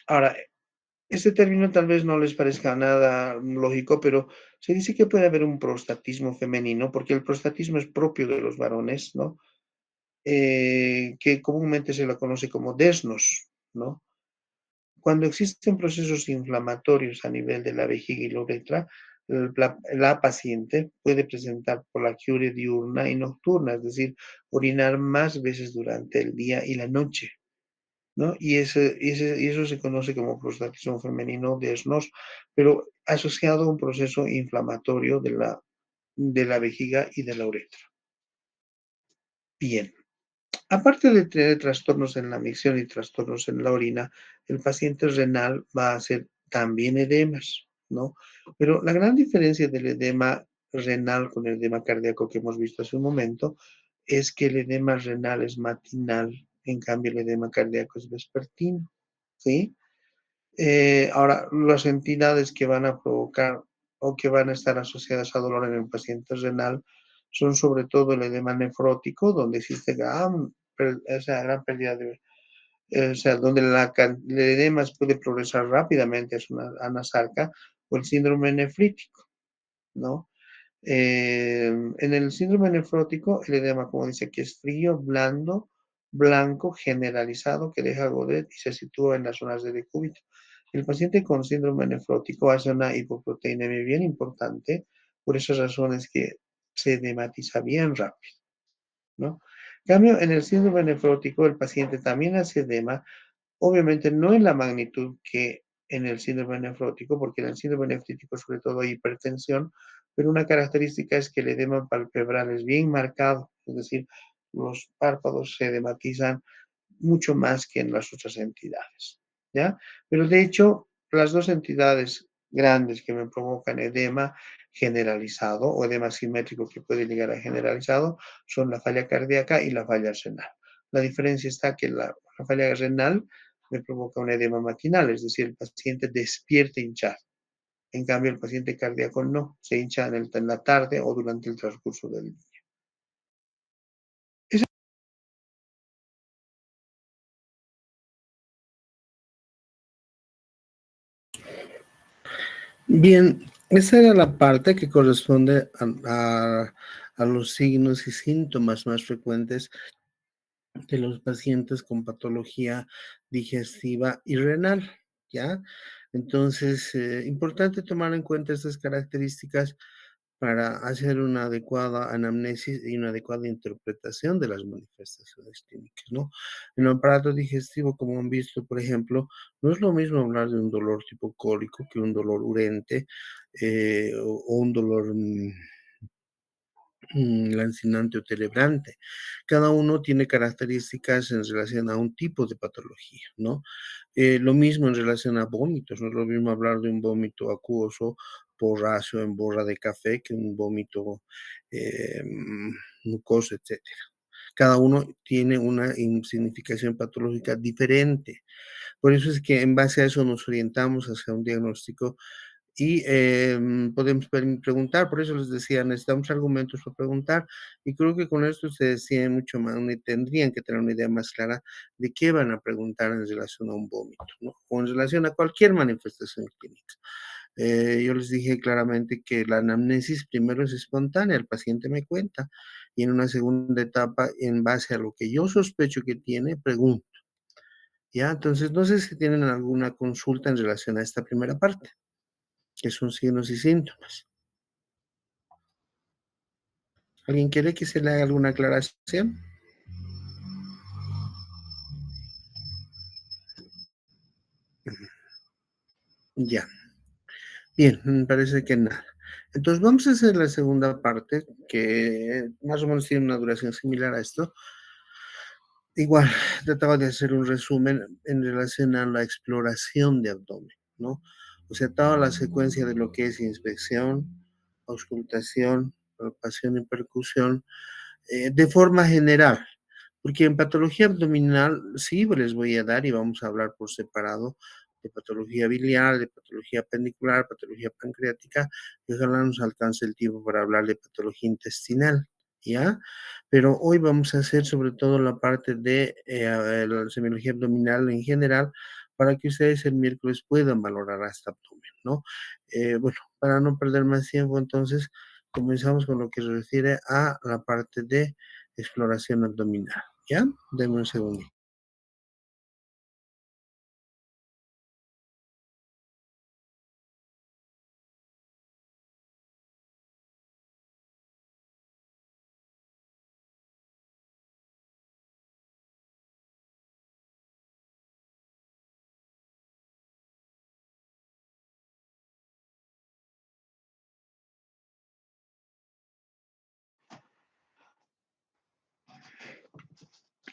Ahora, este término tal vez no les parezca nada lógico, pero se dice que puede haber un prostatismo femenino, porque el prostatismo es propio de los varones, ¿no? Que comúnmente se lo conoce como desnos, ¿no? Cuando existen procesos inflamatorios a nivel de la vejiga y la uretra, la paciente puede presentar polaquiuria diurna y nocturna, es decir, orinar más veces durante el día y la noche, ¿no? Y eso se conoce como prostatismo femenino de SNOS, pero asociado a un proceso inflamatorio de la vejiga y de la uretra. Bien. Aparte de tener trastornos en la micción y trastornos en la orina, el paciente renal va a hacer también edemas, ¿no? Pero la gran diferencia del edema renal con el edema cardíaco que hemos visto hace un momento es que el edema renal es matinal, en cambio el edema cardíaco es vespertino, ¿sí? Ahora, las entidades que van a provocar o que van a estar asociadas a dolor en el paciente renal son sobre todo el edema nefrótico, donde existe gran pérdida o sea, donde el edema puede progresar rápidamente a una sarca, o el síndrome nefrítico, ¿no? En el síndrome nefrótico, el edema, como dice aquí, es frío, blando, blanco, generalizado, que deja godet y se sitúa en las zonas de decúbito. El paciente con síndrome nefrótico hace una hipoproteinemia bien importante, por esas razones que se edematiza bien rápido, ¿no? En cambio, en el síndrome nefrótico, el paciente también hace edema, obviamente no en la magnitud que en el síndrome nefrótico, porque en el síndrome nefrítico sobre todo hay hipertensión, pero una característica es que el edema palpebral es bien marcado, es decir, los párpados se edematizan mucho más que en las otras entidades, ¿ya? Pero de hecho, las dos entidades grandes que me provocan edema generalizado o edema simétrico que puede llegar a generalizado son la falla cardíaca y la falla renal. La diferencia está que la falla renal me provoca un edema matinal, es decir, el paciente despierta hinchado. En cambio, el paciente cardíaco no, se hincha en la tarde o durante el transcurso del día. Bien, esa era la parte que corresponde a los signos y síntomas más frecuentes de los pacientes con patología digestiva y renal, ¿ya? Entonces, importante tomar en cuenta estas características para hacer una adecuada anamnesis y una adecuada interpretación de las manifestaciones clínicas, ¿no? En el aparato digestivo, como han visto, por ejemplo, no es lo mismo hablar de un dolor tipo cólico que un dolor urente, o un dolor lancinante o celebrante. Cada uno tiene características en relación a un tipo de patología, ¿no? Lo mismo en relación a vómitos, no es lo mismo hablar de un vómito acuoso, porracio en borra de café que un vómito mucoso, etcétera. Cada uno tiene una significación patológica diferente. Por eso es que en base a eso nos orientamos hacia un diagnóstico y podemos preguntar, por eso les decía, necesitamos argumentos para preguntar, y creo que con esto se decía mucho más, tendrían que tener una idea más clara de qué van a preguntar en relación a un vómito, ¿no? O en relación a cualquier manifestación clínica. Yo les dije claramente que la anamnesis primero es espontánea, el paciente me cuenta, y en una segunda etapa, en base a lo que yo sospecho que tiene, pregunto, ¿ya? Entonces, no sé si tienen alguna consulta en relación a esta primera parte, que son signos y síntomas. ¿Alguien quiere que se le haga alguna aclaración? Ya, bien, me parece que nada. Entonces, vamos a hacer la segunda parte, que más o menos tiene una duración similar a esto. Igual, trataba de hacer un resumen en relación a la exploración de abdomen, ¿no? O sea, toda la secuencia de lo que es inspección, auscultación, palpación y percusión, de forma general, porque en patología abdominal sí les voy a dar y vamos a hablar por separado de patología biliar, de patología pendicular, patología pancreática, y ojalá nos alcance el tiempo para hablar de patología intestinal, ¿ya? Pero hoy vamos a hacer sobre todo la parte de la semiología abdominal en general, para que ustedes el miércoles puedan valorar hasta abdomen, ¿no? Bueno, para no perder más tiempo, entonces comenzamos con lo que se refiere a la parte de exploración abdominal, ¿ya? Deme un segundo.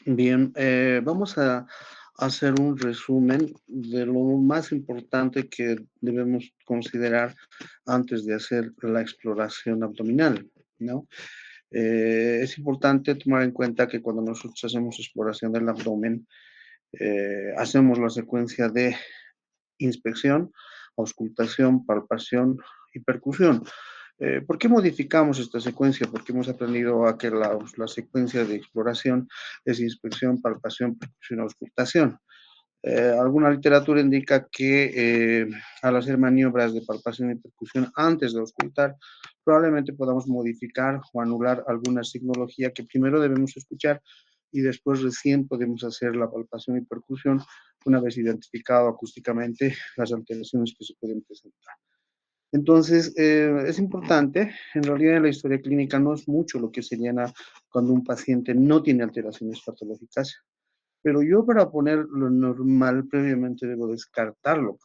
Bien, vamos a hacer un resumen de lo más importante que debemos considerar antes de hacer la exploración abdominal, ¿no? Es importante tomar en cuenta que cuando nosotros hacemos exploración del abdomen, hacemos la secuencia de inspección, auscultación, palpación y percusión. ¿Por qué modificamos esta secuencia? Porque hemos aprendido a que la secuencia de exploración es inspección, palpación, percusión, auscultación. Alguna literatura indica que al hacer maniobras de palpación y percusión antes de auscultar, probablemente podamos modificar o anular alguna signología que primero debemos escuchar y después recién podemos hacer la palpación y percusión una vez identificado acústicamente las alteraciones que se pueden presentar. Entonces, es importante, en realidad en la historia clínica no es mucho lo que se llena cuando un paciente no tiene alteraciones patológicas, pero yo para poner lo normal previamente debo descartarlo.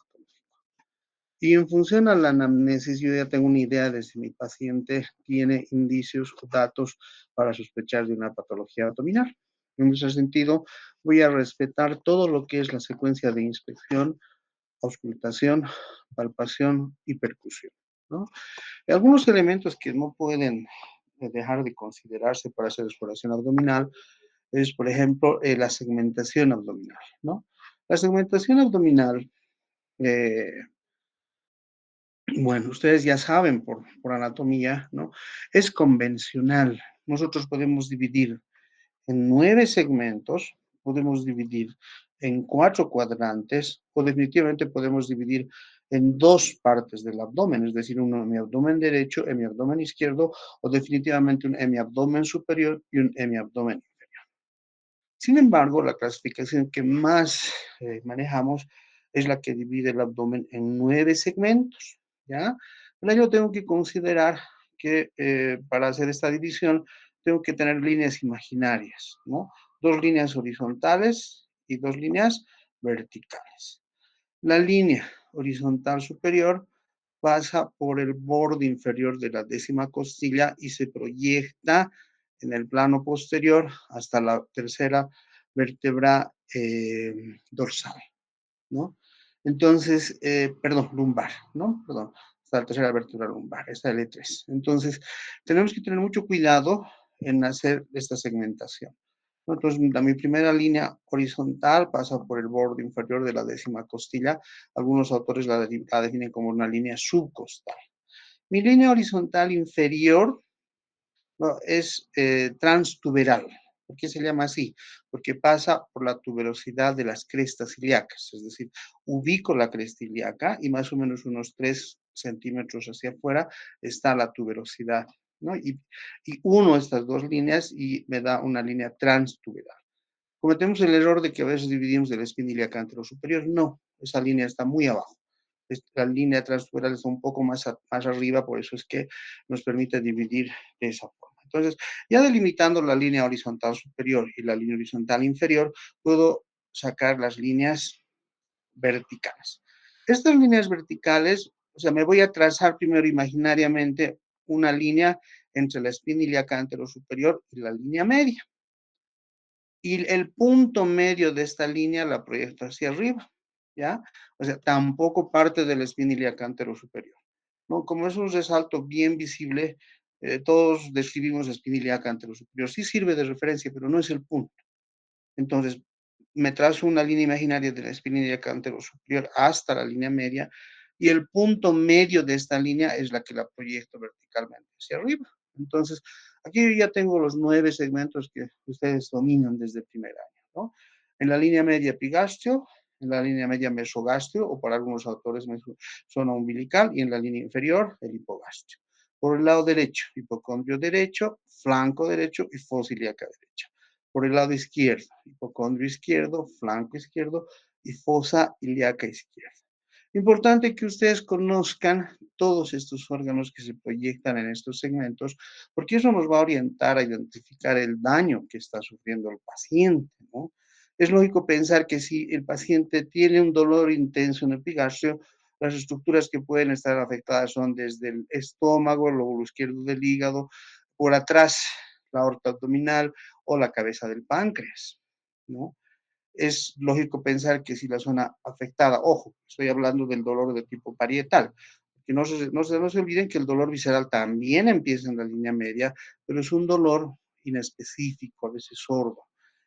Y en función a la anamnesis, yo ya tengo una idea de si mi paciente tiene indicios o datos para sospechar de una patología abdominal. En ese sentido, voy a respetar todo lo que es la secuencia de inspección, auscultación, palpación y percusión, ¿no? Algunos elementos que no pueden dejar de considerarse para hacer exploración abdominal es, por ejemplo, la segmentación abdominal, ¿no? La segmentación abdominal, eh, bueno, ustedes ya saben por anatomía, ¿no? Es convencional. Nosotros podemos dividir en 9 segmentos, podemos dividir en 4 cuadrantes, o definitivamente podemos dividir en 2 partes del abdomen, es decir, un hemiabdomen derecho, hemiabdomen izquierdo, o definitivamente un hemiabdomen superior y un hemiabdomen. Sin embargo, la clasificación que más manejamos es la que divide el abdomen en 9 segmentos, ¿ya? Para ello tengo que considerar que para hacer esta división tengo que tener líneas imaginarias, ¿no? 2 líneas horizontales y 2 líneas verticales. La línea horizontal superior pasa por el borde inferior de la décima costilla y se proyecta en el plano posterior hasta la tercera vértebra dorsal, ¿no? Entonces, perdón, lumbar, ¿no? Perdón, hasta la tercera vértebra lumbar, esta es L3. Entonces, tenemos que tener mucho cuidado en hacer esta segmentación. Entonces, mi primera línea horizontal pasa por el borde inferior de la décima costilla. Algunos autores la definen como una línea subcostal. Mi línea horizontal inferior, ¿no?, es transtuberal. ¿Por qué se llama así? Porque pasa por la tuberosidad de las crestas ilíacas, es decir, ubico la cresta ilíaca y más o menos unos 3 centímetros hacia afuera, está la tuberosidad, ¿no? Y uno estas dos líneas y me da una línea transtuberal. Cometemos el error de que a veces dividimos de la espina ilíaca anterosuperior. No, esa línea está muy abajo. La línea transtuberal está un poco más arriba, por eso es que nos permite dividir de esa forma. Entonces, ya delimitando la línea horizontal superior y la línea horizontal inferior, puedo sacar las líneas verticales. Estas líneas verticales, o sea, me voy a trazar primero imaginariamente una línea entre la espina ilíaca anterosuperior y la línea media. Y el punto medio de esta línea la proyecto hacia arriba, ¿ya? O sea, tampoco parte de la espina ilíaca anterosuperior, ¿no? Como es un resalto bien visible, todos describimos espina ilíaca anterosuperior. Sí sirve de referencia, pero no es el punto. Entonces, me trazo una línea imaginaria de la espina ilíaca anterosuperior hasta la línea media, y el punto medio de esta línea es la que la proyecto verticalmente hacia arriba. Entonces, aquí ya tengo los 9 segmentos que ustedes dominan desde el primer año, ¿no? En la línea media epigastrio, en la línea media mesogastrio, o para algunos autores zona umbilical, y en la línea inferior, el hipogastrio. Por el lado derecho, hipocondrio derecho, flanco derecho y fosa ilíaca derecha. Por el lado izquierdo, hipocondrio izquierdo, flanco izquierdo y fosa ilíaca izquierda. Importante que ustedes conozcan todos estos órganos que se proyectan en estos segmentos, porque eso nos va a orientar a identificar el daño que está sufriendo el paciente, ¿no? Es lógico pensar que si el paciente tiene un dolor intenso en el epigastrio, las estructuras que pueden estar afectadas son desde el estómago, el lóbulo izquierdo del hígado, por atrás la aorta abdominal o la cabeza del páncreas, ¿no? Es lógico pensar que si la zona afectada, ojo, estoy hablando del dolor de tipo parietal, que no se olviden que el dolor visceral también empieza en la línea media, pero es un dolor inespecífico, a veces sordo.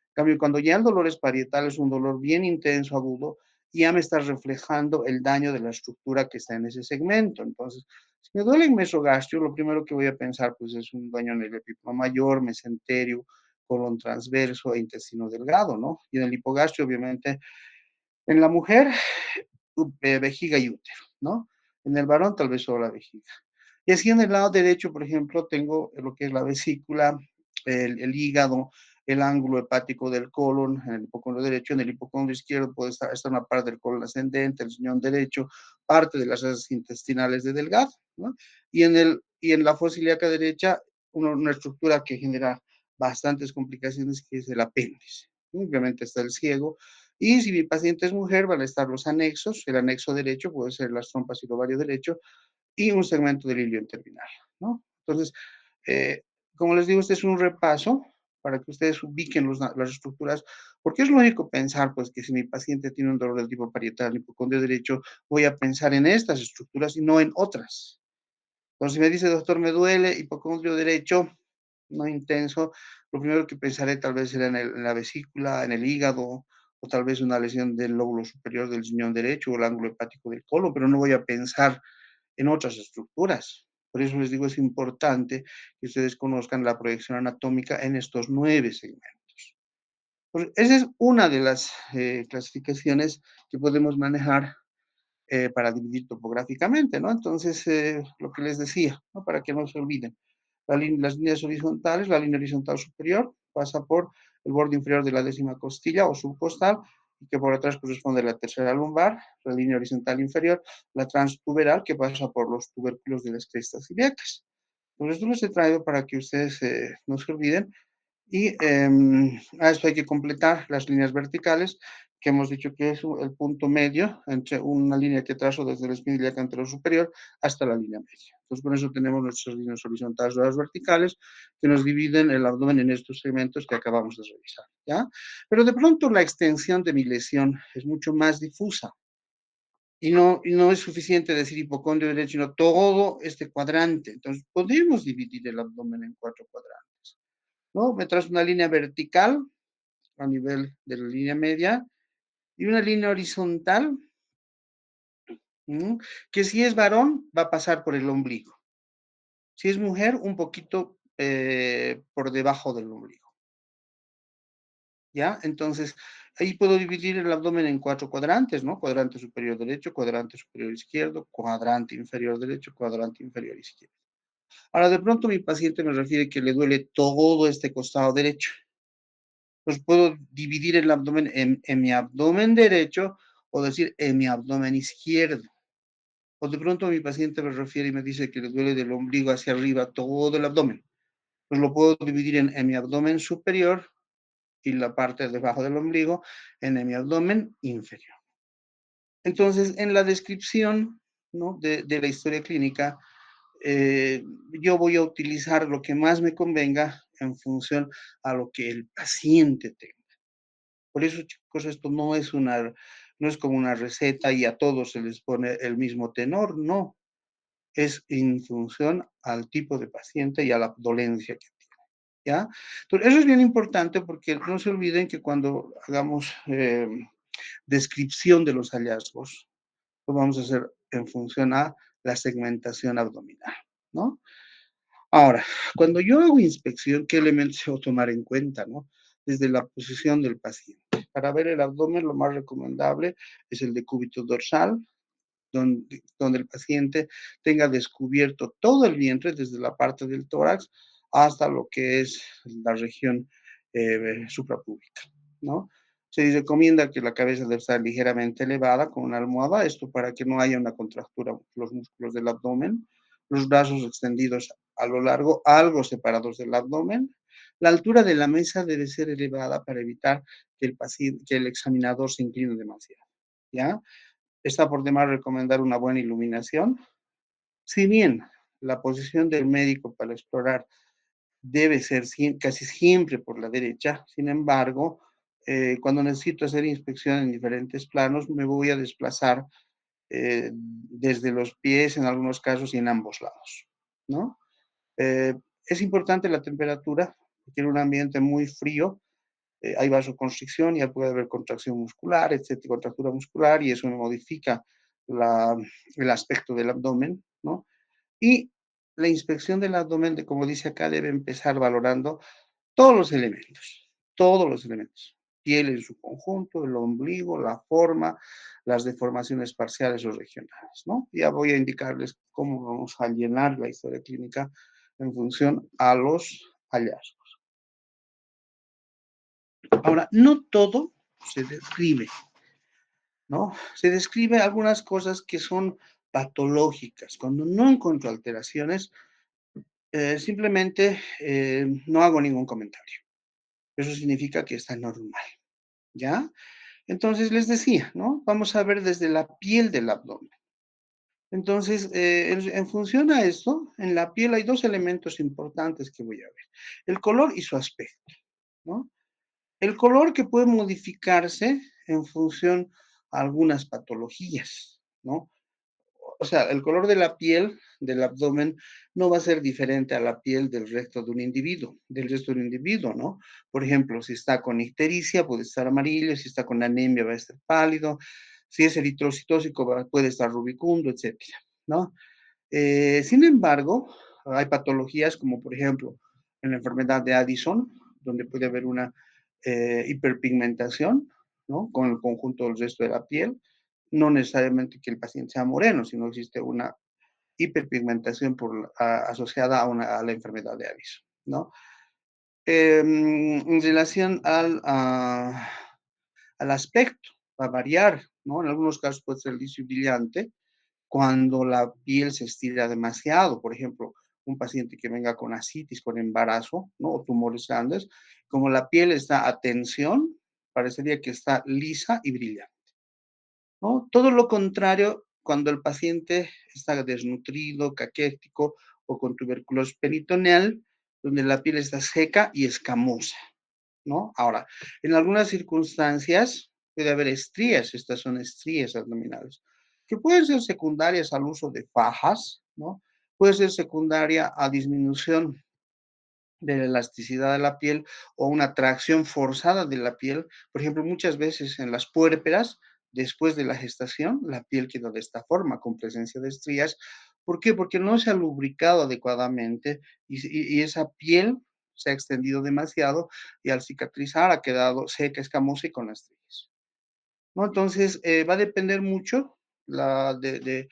En cambio, cuando ya el dolor es parietal, es un dolor bien intenso, agudo, y ya me está reflejando el daño de la estructura que está en ese segmento. Entonces, si me duele el mesogastrio, lo primero que voy a pensar, pues, es un daño en el epíplomo mayor, mesenterio, colon transverso e intestino delgado, ¿no? Y en el hipogastrio, obviamente, en la mujer, vejiga y útero, ¿no? En el varón, tal vez solo la vejiga. Y así en el lado derecho, por ejemplo, tengo lo que es la vesícula, el hígado, el ángulo hepático del colon, en el hipocondrio derecho, en el hipocondrio izquierdo puede estar una parte del colon ascendente, el riñón derecho, parte de las heces intestinales de delgado, ¿no? Y en la fosa ilíaca derecha, una estructura que genera bastantes complicaciones, que es el apéndice. Obviamente está el ciego, y si mi paciente es mujer, van a estar los anexos, el anexo derecho puede ser las trompas y el ovario derecho, y un segmento del hilo terminal, ¿no? Entonces, eh, como les digo, este es un repaso para que ustedes ubiquen las estructuras, porque es lógico pensar, pues, que si mi paciente tiene un dolor del tipo parietal, hipocondrio derecho, voy a pensar en estas estructuras y no en otras. Entonces, si me dice, doctor, me duele, hipocondrio derecho, no intenso, lo primero que pensaré tal vez será en la vesícula, en el hígado, o tal vez una lesión del lóbulo superior del riñón derecho o el ángulo hepático del colon, pero no voy a pensar en otras estructuras. Por eso les digo, es importante que ustedes conozcan la proyección anatómica en estos 9 segmentos. Pues esa es una de las clasificaciones que podemos manejar para dividir topográficamente, ¿no? Entonces, lo que les decía, ¿no? Para que no se olviden. Las líneas horizontales, la línea horizontal superior pasa por el borde inferior de la décima costilla o subcostal, y que por atrás corresponde a la tercera lumbar, la línea horizontal inferior, la transtuberal, que pasa por los tubérculos de las crestas ilíacas. Entonces, esto les he traído para que ustedes no se olviden, y a esto hay que completar las líneas verticales, que hemos dicho que es el punto medio entre una línea que trazo desde la espina ilíaca anterior superior hasta la línea media. Entonces, con eso tenemos nuestras líneas horizontales y las verticales, que nos dividen el abdomen en estos segmentos que acabamos de revisar, ¿ya? Pero de pronto la extensión de mi lesión es mucho más difusa. Y no es suficiente decir hipocondrio derecho, sino todo este cuadrante. Entonces, podemos dividir el abdomen en 4 cuadrantes, ¿no? Me trazo una línea vertical a nivel de la línea media y una línea horizontal, ¿no? Que si es varón va a pasar por el ombligo. Si es mujer, un poquito por debajo del ombligo, ¿ya? Entonces, Ahí puedo dividir el abdomen en 4 cuadrantes, ¿no? Cuadrante superior derecho, cuadrante superior izquierdo, cuadrante inferior derecho, cuadrante inferior izquierdo. Ahora, de pronto mi paciente me refiere que le duele todo este costado derecho. Pues puedo dividir el abdomen en mi abdomen derecho o decir en mi abdomen izquierdo. O de pronto mi paciente me refiere y me dice que le duele del ombligo hacia arriba todo el abdomen. Pues lo puedo dividir en mi abdomen superior y la parte debajo del ombligo en mi abdomen inferior. Entonces, en la descripción, ¿no? de la historia clínica, eh, yo voy a utilizar lo que más me convenga en función a lo que el paciente tenga. Por eso, chicos, esto no es como una receta y a todos se les pone el mismo tenor, no. Es en función al tipo de paciente y a la dolencia que tiene, ¿ya? Entonces, eso es bien importante porque no se olviden que cuando hagamos descripción de los hallazgos, lo vamos a hacer en función a la segmentación abdominal, ¿no? Ahora, cuando yo hago inspección, ¿qué elementos debo tomar en cuenta, no? Desde la posición del paciente. Para ver el abdomen, lo más recomendable es el decúbito dorsal, donde el paciente tenga descubierto todo el vientre, desde la parte del tórax hasta lo que es la región suprapúbica, ¿no? Se recomienda que la cabeza debe estar ligeramente elevada con una almohada, esto para que no haya una contractura de los músculos del abdomen, los brazos extendidos a lo largo, algo separados del abdomen. La altura de la mesa debe ser elevada para evitar que el paciente, que el examinador se incline demasiado, ¿ya? Está por demás recomendar una buena iluminación. Si bien la posición del médico para explorar debe ser casi siempre por la derecha, sin embargo, cuando necesito hacer inspección en diferentes planos, me voy a desplazar desde los pies en algunos casos y en ambos lados, ¿no? Eh, es importante la temperatura, porque en un ambiente muy frío hay vasoconstricción, ya puede haber contracción muscular, etcétera, contractura muscular, y eso modifica la, el aspecto del abdomen, ¿no? Y la inspección del abdomen, como dice acá, debe empezar valorando todos los elementos. Piel en su conjunto, el ombligo, la forma, las deformaciones parciales o regionales, ¿no? Ya voy a indicarles cómo vamos a llenar la historia clínica en función a los hallazgos. Ahora, no todo se describe, ¿no? Se describe algunas cosas que son patológicas. Cuando no encuentro alteraciones, simplemente no hago ningún comentario. Eso significa que está normal, ¿ya? Entonces les decía, ¿no? Vamos a ver desde la piel del abdomen. Entonces, en función a esto, en la piel hay dos elementos importantes que voy a ver. El color y su aspecto, ¿no? El color que puede modificarse en función a algunas patologías, ¿no? O sea, el color de la piel del abdomen no va a ser diferente a la piel del resto de un individuo, del resto de un individuo, ¿no? Por ejemplo, si está con ictericia, puede estar amarillo, si está con anemia, va a estar pálido, si es eritrocitósico, puede estar rubicundo, etcétera, ¿no? Sin embargo, hay patologías como, por ejemplo, en la enfermedad de Addison, donde puede haber una hiperpigmentación, ¿no? Con el conjunto del resto de la piel. No necesariamente que el paciente sea moreno, sino existe una hiperpigmentación asociada a la enfermedad de Addison, ¿no? En relación al aspecto, va a variar, ¿no? En algunos casos puede ser liso y brillante, cuando la piel se estira demasiado, por ejemplo, un paciente que venga con asitis, con embarazo, ¿no? O tumores grandes, como la piel está a tensión, parecería que está lisa y brillante, ¿no? Todo lo contrario cuando el paciente está desnutrido, caquético o con tuberculosis peritoneal, donde la piel está seca y escamosa, ¿no? Ahora, en algunas circunstancias puede haber estrías, estas son estrías abdominales, que pueden ser secundarias al uso de fajas, ¿no? Puede ser secundaria a disminución de la elasticidad de la piel o una tracción forzada de la piel. Por ejemplo, muchas veces en las puérperas, después de la gestación, la piel queda de esta forma, con presencia de estrías. ¿Por qué? Porque no se ha lubricado adecuadamente y esa piel se ha extendido demasiado y al cicatrizar ha quedado seca, escamosa y con estrías, ¿no? Entonces, va a depender mucho la de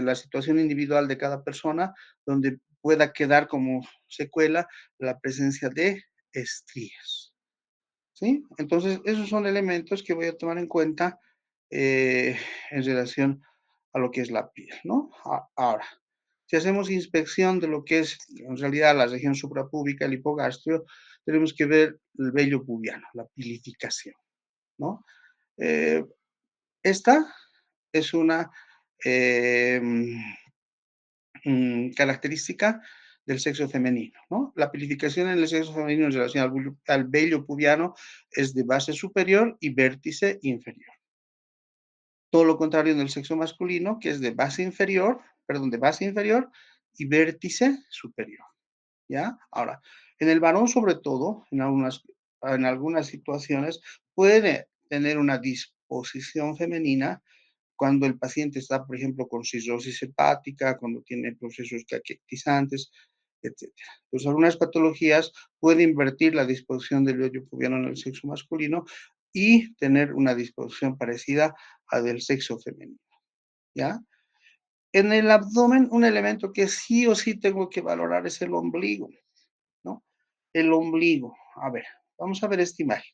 la situación individual de cada persona, donde pueda quedar como secuela la presencia de estrías, ¿sí? Entonces, esos son elementos que voy a tomar en cuenta eh, en relación a lo que es la piel, ¿no? Ahora, si hacemos inspección de lo que es en realidad la región suprapúbica, el hipogastrio, tenemos que ver el vello pubiano, la pilificación, ¿no? Eh, esta es una eh, característica del sexo femenino, ¿no? La pilificación en el sexo femenino en relación al vello pubiano es de base superior y vértice inferior. Todo lo contrario en el sexo masculino, que es de base inferior, perdón, de base inferior y vértice superior, ¿ya? Ahora, en el varón, sobre todo, en algunas situaciones, puede tener una disposición femenina cuando el paciente está, por ejemplo, con cirrosis hepática, cuando tiene procesos caquetizantes, etcétera. Pues algunas patologías pueden invertir la disposición del vello pubiano en el sexo masculino y tener una disposición parecida a del sexo femenino, ¿ya? En el abdomen, un elemento que sí o sí tengo que valorar es el ombligo, ¿no? El ombligo. A ver, vamos a ver esta imagen.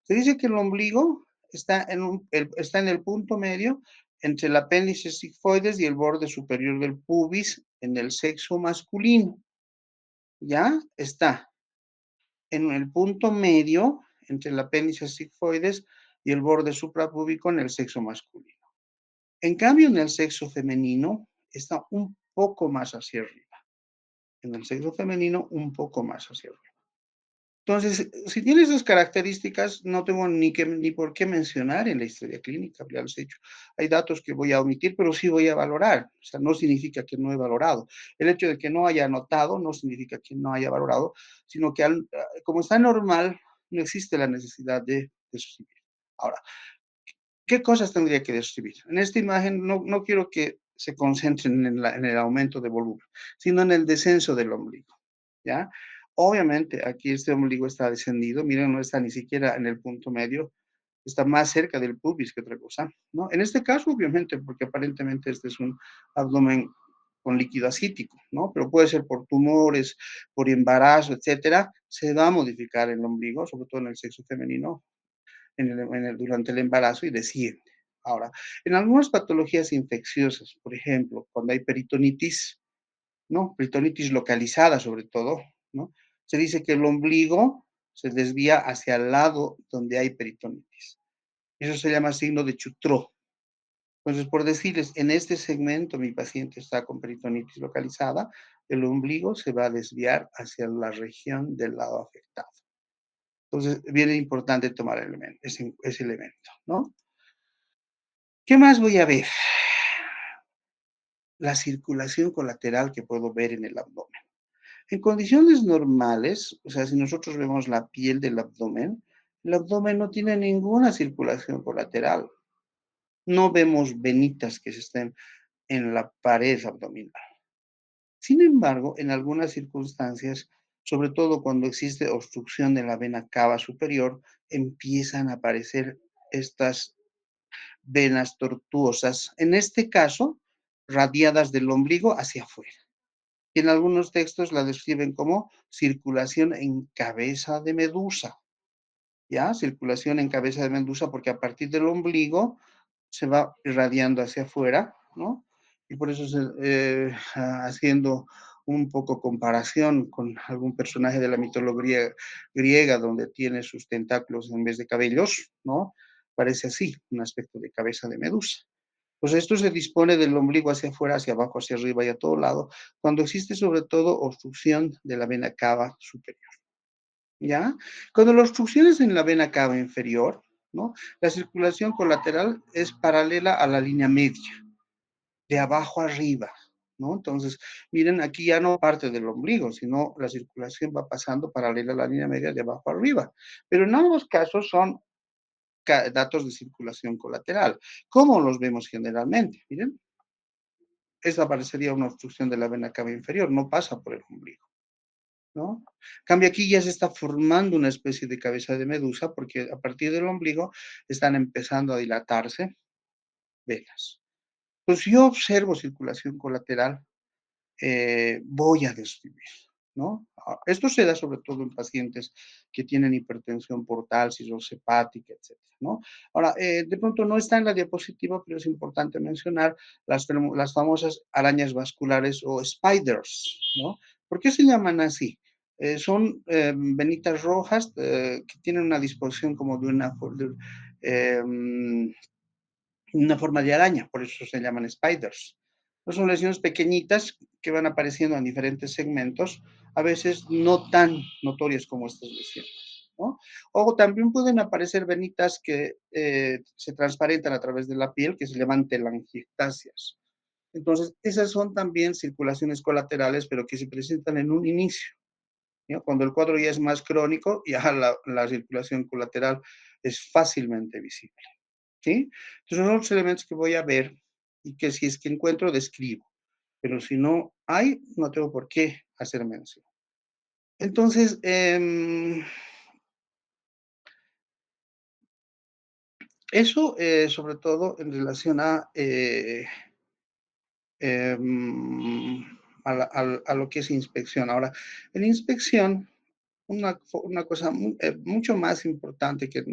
Se dice que el ombligo está en el punto medio entre el apéndice sigmoides y el borde superior del pubis en el sexo masculino. ¿Ya? Está en el punto medio entre el apéndice sigmoides y el borde suprapúbico en el sexo masculino. En cambio, en el sexo femenino está un poco más hacia arriba. En el sexo femenino, un poco más hacia arriba. Entonces, si tiene esas características, no tengo ni por qué mencionar en la historia clínica, ya los he dicho. Hay datos que voy a omitir, pero sí voy a valorar. O sea, no significa que no he valorado. El hecho de que no haya anotado no significa que no haya valorado, sino que como está normal, no existe la necesidad de suscribir. Ahora, ¿qué cosas tendría que describir? En esta imagen no quiero que se concentren en el aumento de volumen, sino en el descenso del ombligo, ¿ya? Obviamente, aquí este ombligo está descendido, miren, no está ni siquiera en el punto medio, está más cerca del pubis que otra cosa, ¿no? En este caso, obviamente, porque aparentemente este es un abdomen con líquido ascítico, ¿no? Pero puede ser por tumores, por embarazo, etcétera, se va a modificar el ombligo, sobre todo en el sexo femenino, durante el embarazo y desciende. Ahora, en algunas patologías infecciosas, por ejemplo, cuando hay peritonitis, ¿no? Peritonitis localizada sobre todo, ¿no? Se dice que el ombligo se desvía hacia el lado donde hay peritonitis. Eso se llama signo de Chutreau. Entonces, por decirles, en este segmento mi paciente está con peritonitis localizada, el ombligo se va a desviar hacia la región del lado afectado. Entonces, bien importante tomar ese elemento, ¿no? ¿Qué más voy a ver? La circulación colateral que puedo ver en el abdomen. En condiciones normales, o sea, si nosotros vemos la piel del abdomen, el abdomen no tiene ninguna circulación colateral. No vemos venitas que se estén en la pared abdominal. Sin embargo, en algunas circunstancias, sobre todo cuando existe obstrucción de la vena cava superior, empiezan a aparecer estas venas tortuosas, en este caso, radiadas del ombligo hacia afuera. Y en algunos textos la describen como circulación en cabeza de medusa, ¿ya? Circulación en cabeza de medusa porque a partir del ombligo se va irradiando hacia afuera, ¿no? Y por eso haciendo un poco comparación con algún personaje de la mitología griega donde tiene sus tentáculos en vez de cabellos, ¿no? Parece así, un aspecto de cabeza de medusa. Pues esto se dispone del ombligo hacia afuera, hacia abajo, hacia arriba y a todo lado, cuando existe sobre todo obstrucción de la vena cava superior, ¿ya? Cuando la obstrucción es en la vena cava inferior, ¿no? La circulación colateral es paralela a la línea media, de abajo arriba, ¿no? Entonces, miren, aquí ya no parte del ombligo, sino la circulación va pasando paralela a la línea media de abajo arriba. Pero en ambos casos son datos de circulación colateral. ¿Cómo los vemos generalmente? Miren, esa parecería una obstrucción de la vena cava inferior, no pasa por el ombligo. ¿no? Cambio aquí ya se está formando una especie de cabeza de medusa porque a partir del ombligo están empezando a dilatarse venas. Pues si yo observo circulación colateral, voy a describir, ¿no? Esto se da sobre todo en pacientes que tienen hipertensión portal, cirrosis hepática, etcétera, ¿no? Ahora, de pronto no está en la diapositiva, pero es importante mencionar las famosas arañas vasculares o spiders, ¿no? ¿Por qué se llaman así? Son venitas rojas que tienen una disposición como de una forma de araña, por eso se llaman spiders. No son lesiones pequeñitas que van apareciendo en diferentes segmentos, a veces no tan notorias como estas lesiones, ¿no? O también pueden aparecer venitas que se transparentan a través de la piel, que se llaman telangiectasias. Entonces, esas son también circulaciones colaterales, pero que se presentan en un inicio, ¿no? Cuando el cuadro ya es más crónico, ya la circulación colateral es fácilmente visible. ¿Sí? Entonces son los elementos que voy a ver y que si es que encuentro, describo. Pero si no hay, no tengo por qué hacer mención. Entonces, eso sobre todo en relación em, a lo que es inspección. Ahora, en inspección, una cosa mucho más importante que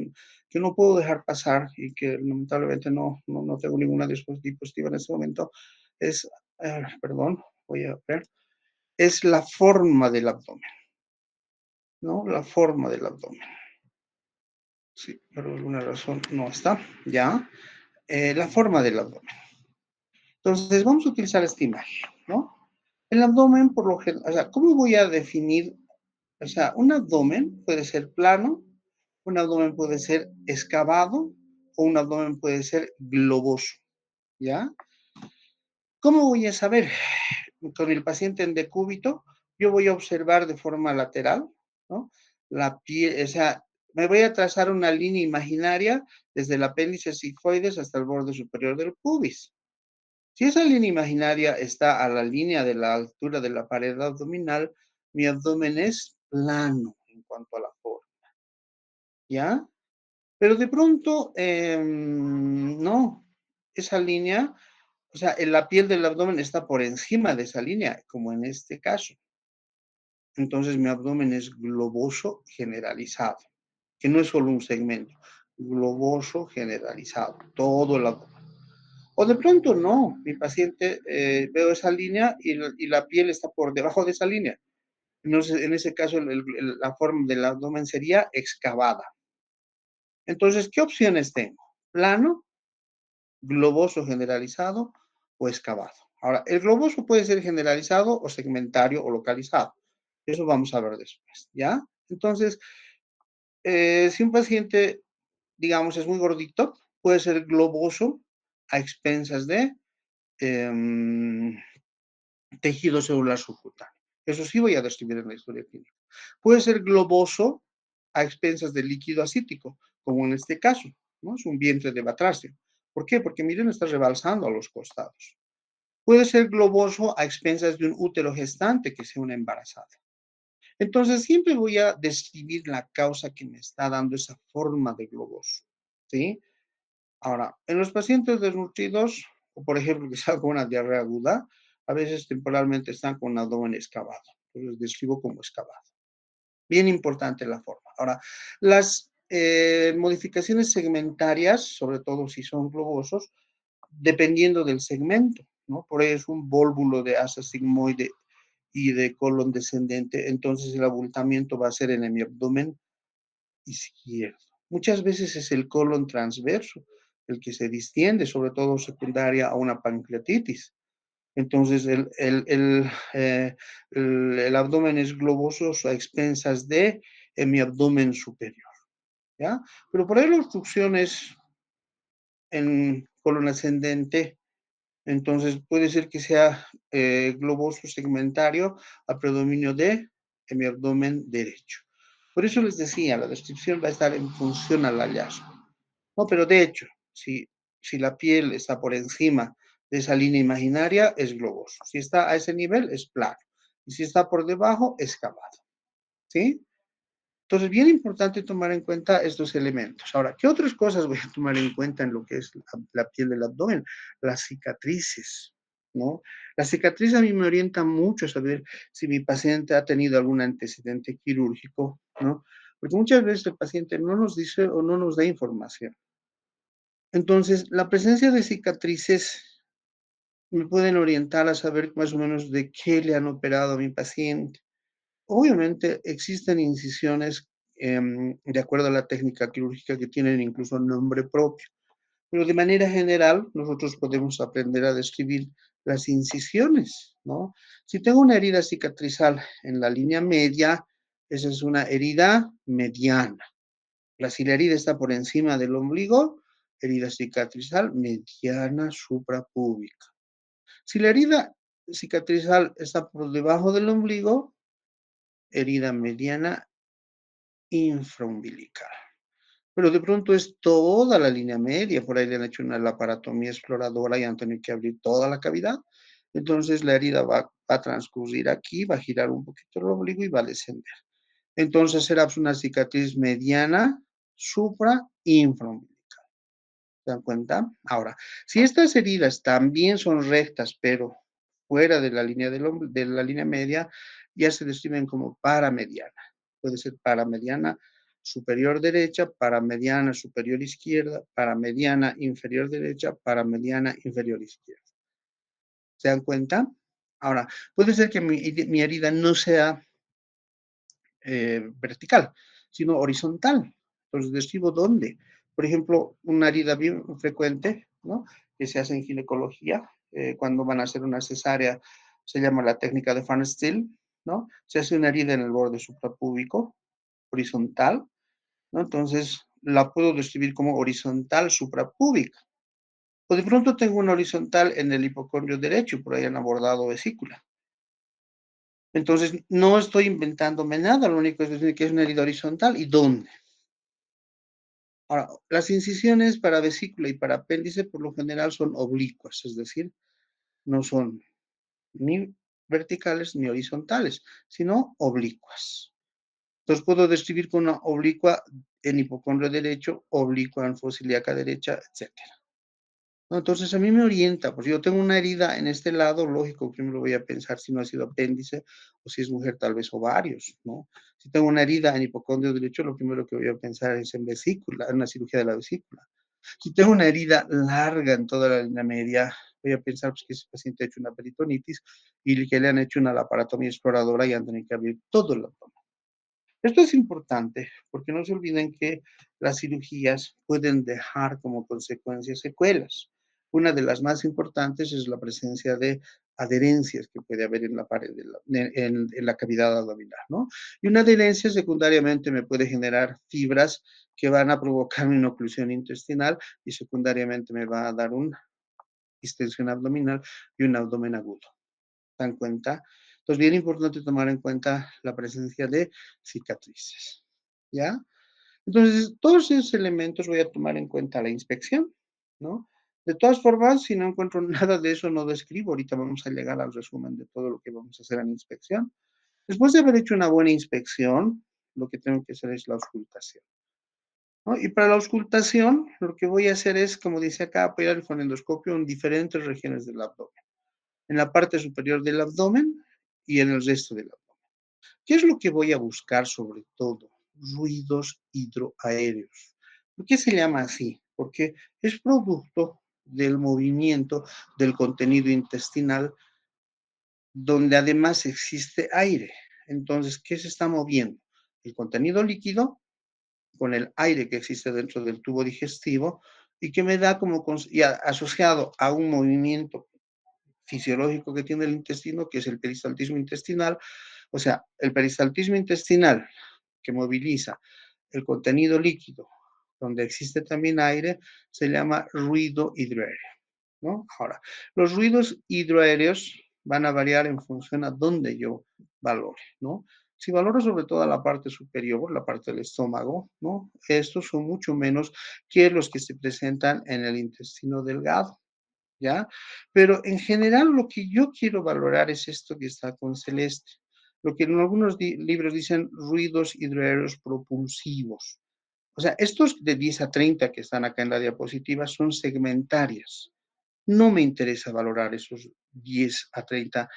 no puedo dejar pasar y que lamentablemente no tengo ninguna dispositiva en este momento es, perdón, voy a ver, es la forma del abdomen, ¿no? La forma del abdomen. Sí, por alguna razón no está, ya. La forma del abdomen. Entonces, vamos a utilizar esta imagen, ¿no? El abdomen, por lo general, o sea, ¿cómo voy a definir? O sea, un abdomen puede ser plano, un abdomen puede ser excavado o un abdomen puede ser globoso, ¿ya? ¿Cómo voy a saber? Con el paciente en decúbito, yo voy a observar de forma lateral, ¿no? La piel, o sea, me voy a trazar una línea imaginaria desde el apéndice sigmoides hasta el borde superior del pubis. Si esa línea imaginaria está a la línea de la altura de la pared abdominal, mi abdomen es plano en cuanto a la forma, ¿ya? Pero de pronto, no, esa línea, o sea, la piel del abdomen está por encima de esa línea, como en este caso. Entonces mi abdomen es globoso generalizado, que no es solo un segmento, globoso generalizado, todo el abdomen. O de pronto no, mi paciente veo esa línea y la piel está por debajo de esa línea. Entonces, en ese caso, la forma del abdomen sería excavada. Entonces, ¿qué opciones tengo? Plano, globoso generalizado o excavado. Ahora, el globoso puede ser generalizado o segmentario o localizado. Eso vamos a ver después, ¿ya? Entonces, si un paciente, digamos, es muy gordito, puede ser globoso a expensas de eh, tejido celular subcutáneo. Eso sí voy a describir en la historia clínica. Puede ser globoso a expensas del líquido acítico, como en este caso, ¿no? Es un vientre de batracio. ¿Por qué? Porque miren, está rebalsando a los costados. Puede ser globoso a expensas de un útero gestante que sea una embarazada. Entonces, siempre voy a describir la causa que me está dando esa forma de globoso, ¿sí? Ahora, en los pacientes desnutridos, o por ejemplo, que están con una diarrea aguda, a veces temporalmente están con un abdomen excavado. Entonces, describo como excavado. Bien importante la forma. Ahora, las modificaciones segmentarias, sobre todo si son globosos, dependiendo del segmento, ¿no? Por eso es un vólvulo de asa sigmoide y de colon descendente, entonces el abultamiento va a ser en el abdomen izquierdo. Muchas veces es el colon transverso el que se distiende, sobre todo secundaria a una pancreatitis. Entonces, el abdomen es globoso a expensas de mi abdomen superior, ¿ya? Pero por ahí la obstrucción es en colon ascendente, entonces puede ser que sea globoso segmentario a predominio de mi abdomen derecho. Por eso les decía, la descripción va a estar en función al hallazgo. No, pero de hecho, si la piel está por encima de esa línea imaginaria, es globoso. Si está a ese nivel, es plano. Y si está por debajo, es cavado. ¿sí? Entonces, bien importante tomar en cuenta estos elementos. Ahora, ¿qué otras cosas voy a tomar en cuenta en lo que es la piel del abdomen? Las cicatrices, ¿no? La cicatriz a mí me orienta mucho a saber si mi paciente ha tenido algún antecedente quirúrgico, ¿no? Porque muchas veces el paciente no nos dice o no nos da información. Entonces, la presencia de cicatrices me pueden orientar a saber más o menos de qué le han operado a mi paciente. Obviamente existen incisiones, de acuerdo a la técnica quirúrgica que tienen incluso nombre propio, pero de manera general nosotros podemos aprender a describir las incisiones, ¿no? Si tengo una herida cicatrizal en la línea media, esa es una herida mediana. Si la herida está por encima del ombligo, herida cicatrizal mediana suprapúbica. Si la herida cicatrizal está por debajo del ombligo, herida mediana infraumbilical. Pero de pronto es toda la línea media, por ahí le han hecho una laparotomía exploradora y han tenido que abrir toda la cavidad. Entonces la herida va a transcurrir aquí, va a girar un poquito el ombligo y va a descender. Entonces será una cicatriz mediana, supra, infraumbilical. ¿Se dan cuenta? Ahora, si estas heridas también son rectas, pero fuera de la línea de la línea media, ya se describen como paramediana. Puede ser paramediana superior derecha, paramediana superior izquierda, paramediana inferior derecha, paramediana inferior izquierda. ¿Se dan cuenta? Ahora, puede ser que mi herida no sea vertical, sino horizontal. Entonces, describo dónde. Por ejemplo, una herida bien frecuente, ¿no? Que se hace en ginecología, cuando van a hacer una cesárea, se llama la técnica de Van Steel, ¿no? Se hace una herida en el borde suprapúbico, horizontal, ¿no? Entonces, la puedo describir como horizontal suprapúbica. O de pronto tengo una horizontal en el hipocondrio derecho, por ahí han abordado vesícula. Entonces, no estoy inventándome nada, lo único es decir que es una herida horizontal y dónde. Ahora, las incisiones para vesícula y para apéndice por lo general son oblicuas, es decir, no son ni verticales ni horizontales, sino oblicuas. Entonces puedo describir con una oblicua en hipocondrio derecho, oblicua en fosa ilíaca derecha, etcétera. ¿No? Entonces a mí me orienta, pues yo tengo una herida en este lado, lógico, primero voy a pensar si no ha sido apéndice o si es mujer, tal vez ovarios, ¿no? Si tengo una herida en hipocondrio derecho, lo primero que voy a pensar es en vesícula, en una cirugía de la vesícula. Si tengo una herida larga en toda la línea media, voy a pensar pues, que ese paciente ha hecho una peritonitis y que le han hecho una laparotomía exploradora y han tenido que abrir todo el abdomen. Esto es importante porque no se olviden que las cirugías pueden dejar como consecuencia secuelas. Una de las más importantes es la presencia de adherencias que puede haber en la pared, en la cavidad abdominal, ¿no? Y una adherencia secundariamente me puede generar fibras que van a provocar una oclusión intestinal y secundariamente me va a dar una distensión abdominal y un abdomen agudo. ¿Dan cuenta? Entonces, bien importante tomar en cuenta la presencia de cicatrices, ¿ya? Entonces, todos esos elementos voy a tomar en cuenta la inspección, ¿no? De todas formas, si no encuentro nada de eso, no describo. Ahorita vamos a llegar al resumen de todo lo que vamos a hacer en inspección. Después de haber hecho una buena inspección, lo que tengo que hacer es la auscultación, ¿no? Y para la auscultación, lo que voy a hacer es, como dice acá, apoyar el fonendoscopio en diferentes regiones del abdomen, en la parte superior del abdomen y en el resto del abdomen. ¿Qué es lo que voy a buscar sobre todo? Ruidos hidroaéreos. ¿Por qué se llama así? Porque es producto del movimiento del contenido intestinal donde además existe aire. Entonces, ¿qué se está moviendo? El contenido líquido con el aire que existe dentro del tubo digestivo y que me da como asociado a un movimiento fisiológico que tiene el intestino, que es el peristaltismo intestinal. O sea, el peristaltismo intestinal que moviliza el contenido líquido, donde existe también aire, se llama ruido hidroaéreo, ¿no? Ahora, los ruidos hidroaéreos van a variar en función a dónde yo valore, ¿no? Si valoro sobre todo la parte superior, la parte del estómago, ¿no? Estos son mucho menos que los que se presentan en el intestino delgado, ¿ya? Pero en general lo que yo quiero valorar es esto que está con celeste. lo que en algunos libros dicen ruidos hidroaéreos propulsivos. O sea, estos de 10 a 30 que están acá en la diapositiva son segmentarias. No me interesa valorar esos 10 a 30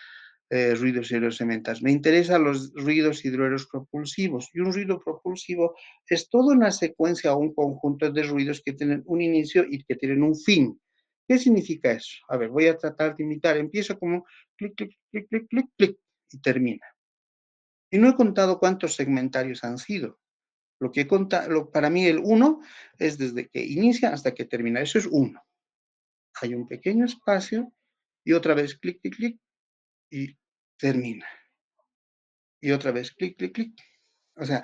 ruidos hidrocementas. Me interesan los ruidos hidroaéreos propulsivos. Y un ruido propulsivo es toda una secuencia o un conjunto de ruidos que tienen un inicio y que tienen un fin. ¿Qué significa eso? A ver, voy a tratar de imitar. Empieza como clic, clic, clic, clic, clic, clic y termina. Y no he contado cuántos segmentarios han sido. Lo que he contado, para mí el uno es desde que inicia hasta que termina. Eso es uno. Hay un pequeño espacio y otra vez clic, clic, clic y termina. Y otra vez clic, clic, clic. O sea,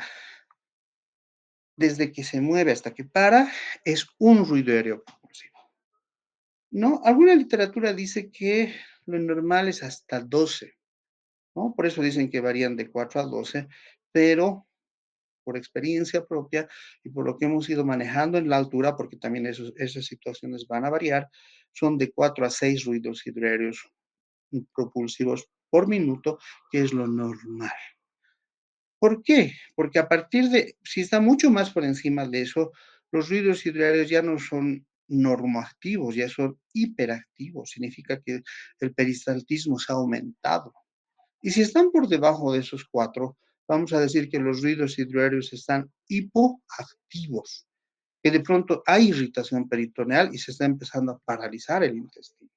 desde que se mueve hasta que para, es un ruido aéreo propulsivo. ¿No? Alguna literatura dice que lo normal es hasta 12, ¿no? Por eso dicen que varían de 4 a 12, pero por experiencia propia y por lo que hemos ido manejando en la altura, porque también esas situaciones van a variar, son de 4 a 6 ruidos hidroaéreos propulsivos por minuto, que es lo normal. ¿Por qué? Porque a partir de, si está mucho más por encima de eso, los ruidos hidroaéreos ya no son normoactivos, ya son hiperactivos. Significa que el peristaltismo se ha aumentado. Y si están por debajo de esos cuatro, vamos a decir que los ruidos hidroaéreos están hipoactivos, que de pronto hay irritación peritoneal y se está empezando a paralizar el intestino.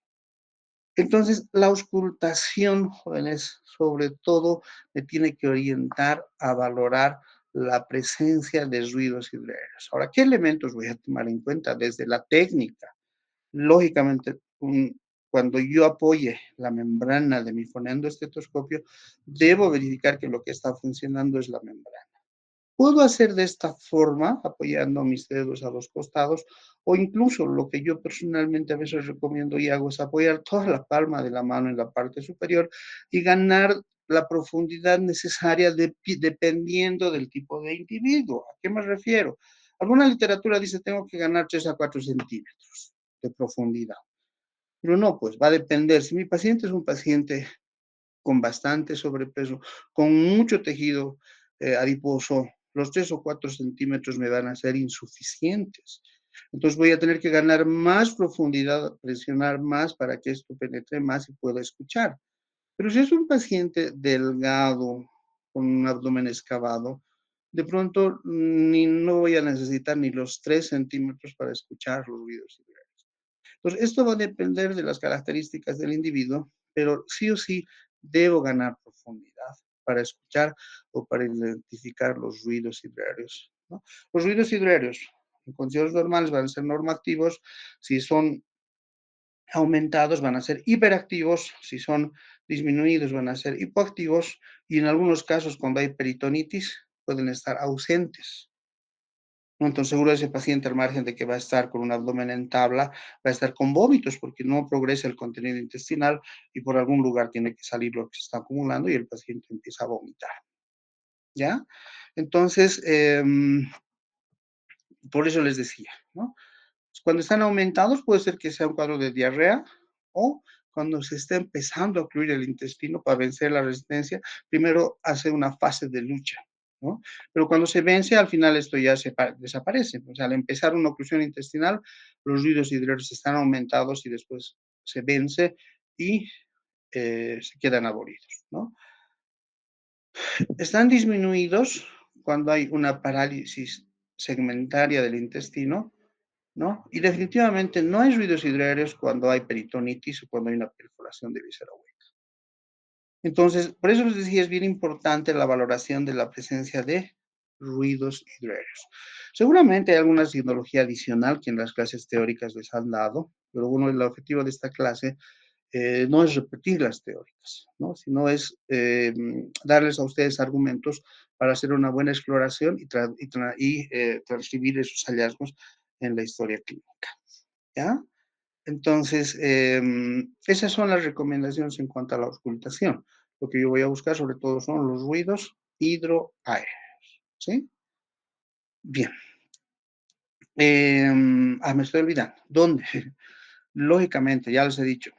Entonces, la auscultación, jóvenes, sobre todo, me tiene que orientar a valorar la presencia de ruidos hidroaéreos. Ahora, ¿qué elementos voy a tomar en cuenta desde la técnica? Lógicamente, cuando yo apoye la membrana de mi fonendostetoscopio, debo verificar que lo que está funcionando es la membrana. Puedo hacer de esta forma, apoyando mis dedos a los costados, o incluso lo que yo personalmente a veces recomiendo y hago es apoyar toda la palma de la mano en la parte superior y ganar la profundidad necesaria dependiendo del tipo de individuo. ¿A qué me refiero? Alguna literatura dice tengo que ganar 3 a 4 centímetros de profundidad. Pero no, pues va a depender. Si mi paciente es un paciente con bastante sobrepeso, con mucho tejido adiposo, los 3 o 4 centímetros me van a ser insuficientes. Entonces voy a tener que ganar más profundidad, presionar más para que esto penetre más y pueda escuchar. Pero si es un paciente delgado, con un abdomen excavado, de pronto no voy a necesitar ni los 3 centímetros para escuchar los ruidos. Entonces, esto va a depender de las características del individuo, pero sí o sí debo ganar profundidad para escuchar o para identificar los ruidos hidroaéreos, ¿no? Los ruidos hidroaéreos en condiciones normales van a ser normativos, si son aumentados van a ser hiperactivos, si son disminuidos van a ser hipoactivos y en algunos casos cuando hay peritonitis pueden estar ausentes. ¿No? Entonces, seguro ese paciente, al margen de que va a estar con un abdomen en tabla, va a estar con vómitos porque no progresa el contenido intestinal y por algún lugar tiene que salir lo que se está acumulando y el paciente empieza a vomitar. ¿Ya? Entonces, por eso les decía, ¿no? Cuando están aumentados puede ser que sea un cuadro de diarrea o cuando se está empezando a ocluir el intestino para vencer la resistencia, primero hace una fase de lucha, ¿no? Pero cuando se vence, al final esto ya desaparece. O sea, al empezar una oclusión intestinal, los ruidos hidroaéreos están aumentados y después se vence y se quedan abolidos, ¿no? Están disminuidos cuando hay una parálisis segmentaria del intestino, ¿no? Y definitivamente no hay ruidos hidroaéreos cuando hay peritonitis o cuando hay una perforación de víscera hueca. Entonces, por eso les decía, es bien importante la valoración de la presencia de ruidos hidroaéreos. Seguramente hay alguna signología adicional que en las clases teóricas les han dado, pero bueno, el objetivo de esta clase no es repetir las teóricas, ¿no? Sino es darles a ustedes argumentos para hacer una buena exploración y transcribir esos hallazgos en la historia clínica. ¿Ya? Entonces, esas son las recomendaciones en cuanto a la auscultación. Lo que yo voy a buscar sobre todo son los ruidos hidroaéreos. ¿Sí? Bien. Me estoy olvidando. ¿Dónde? Lógicamente, ya les he dicho,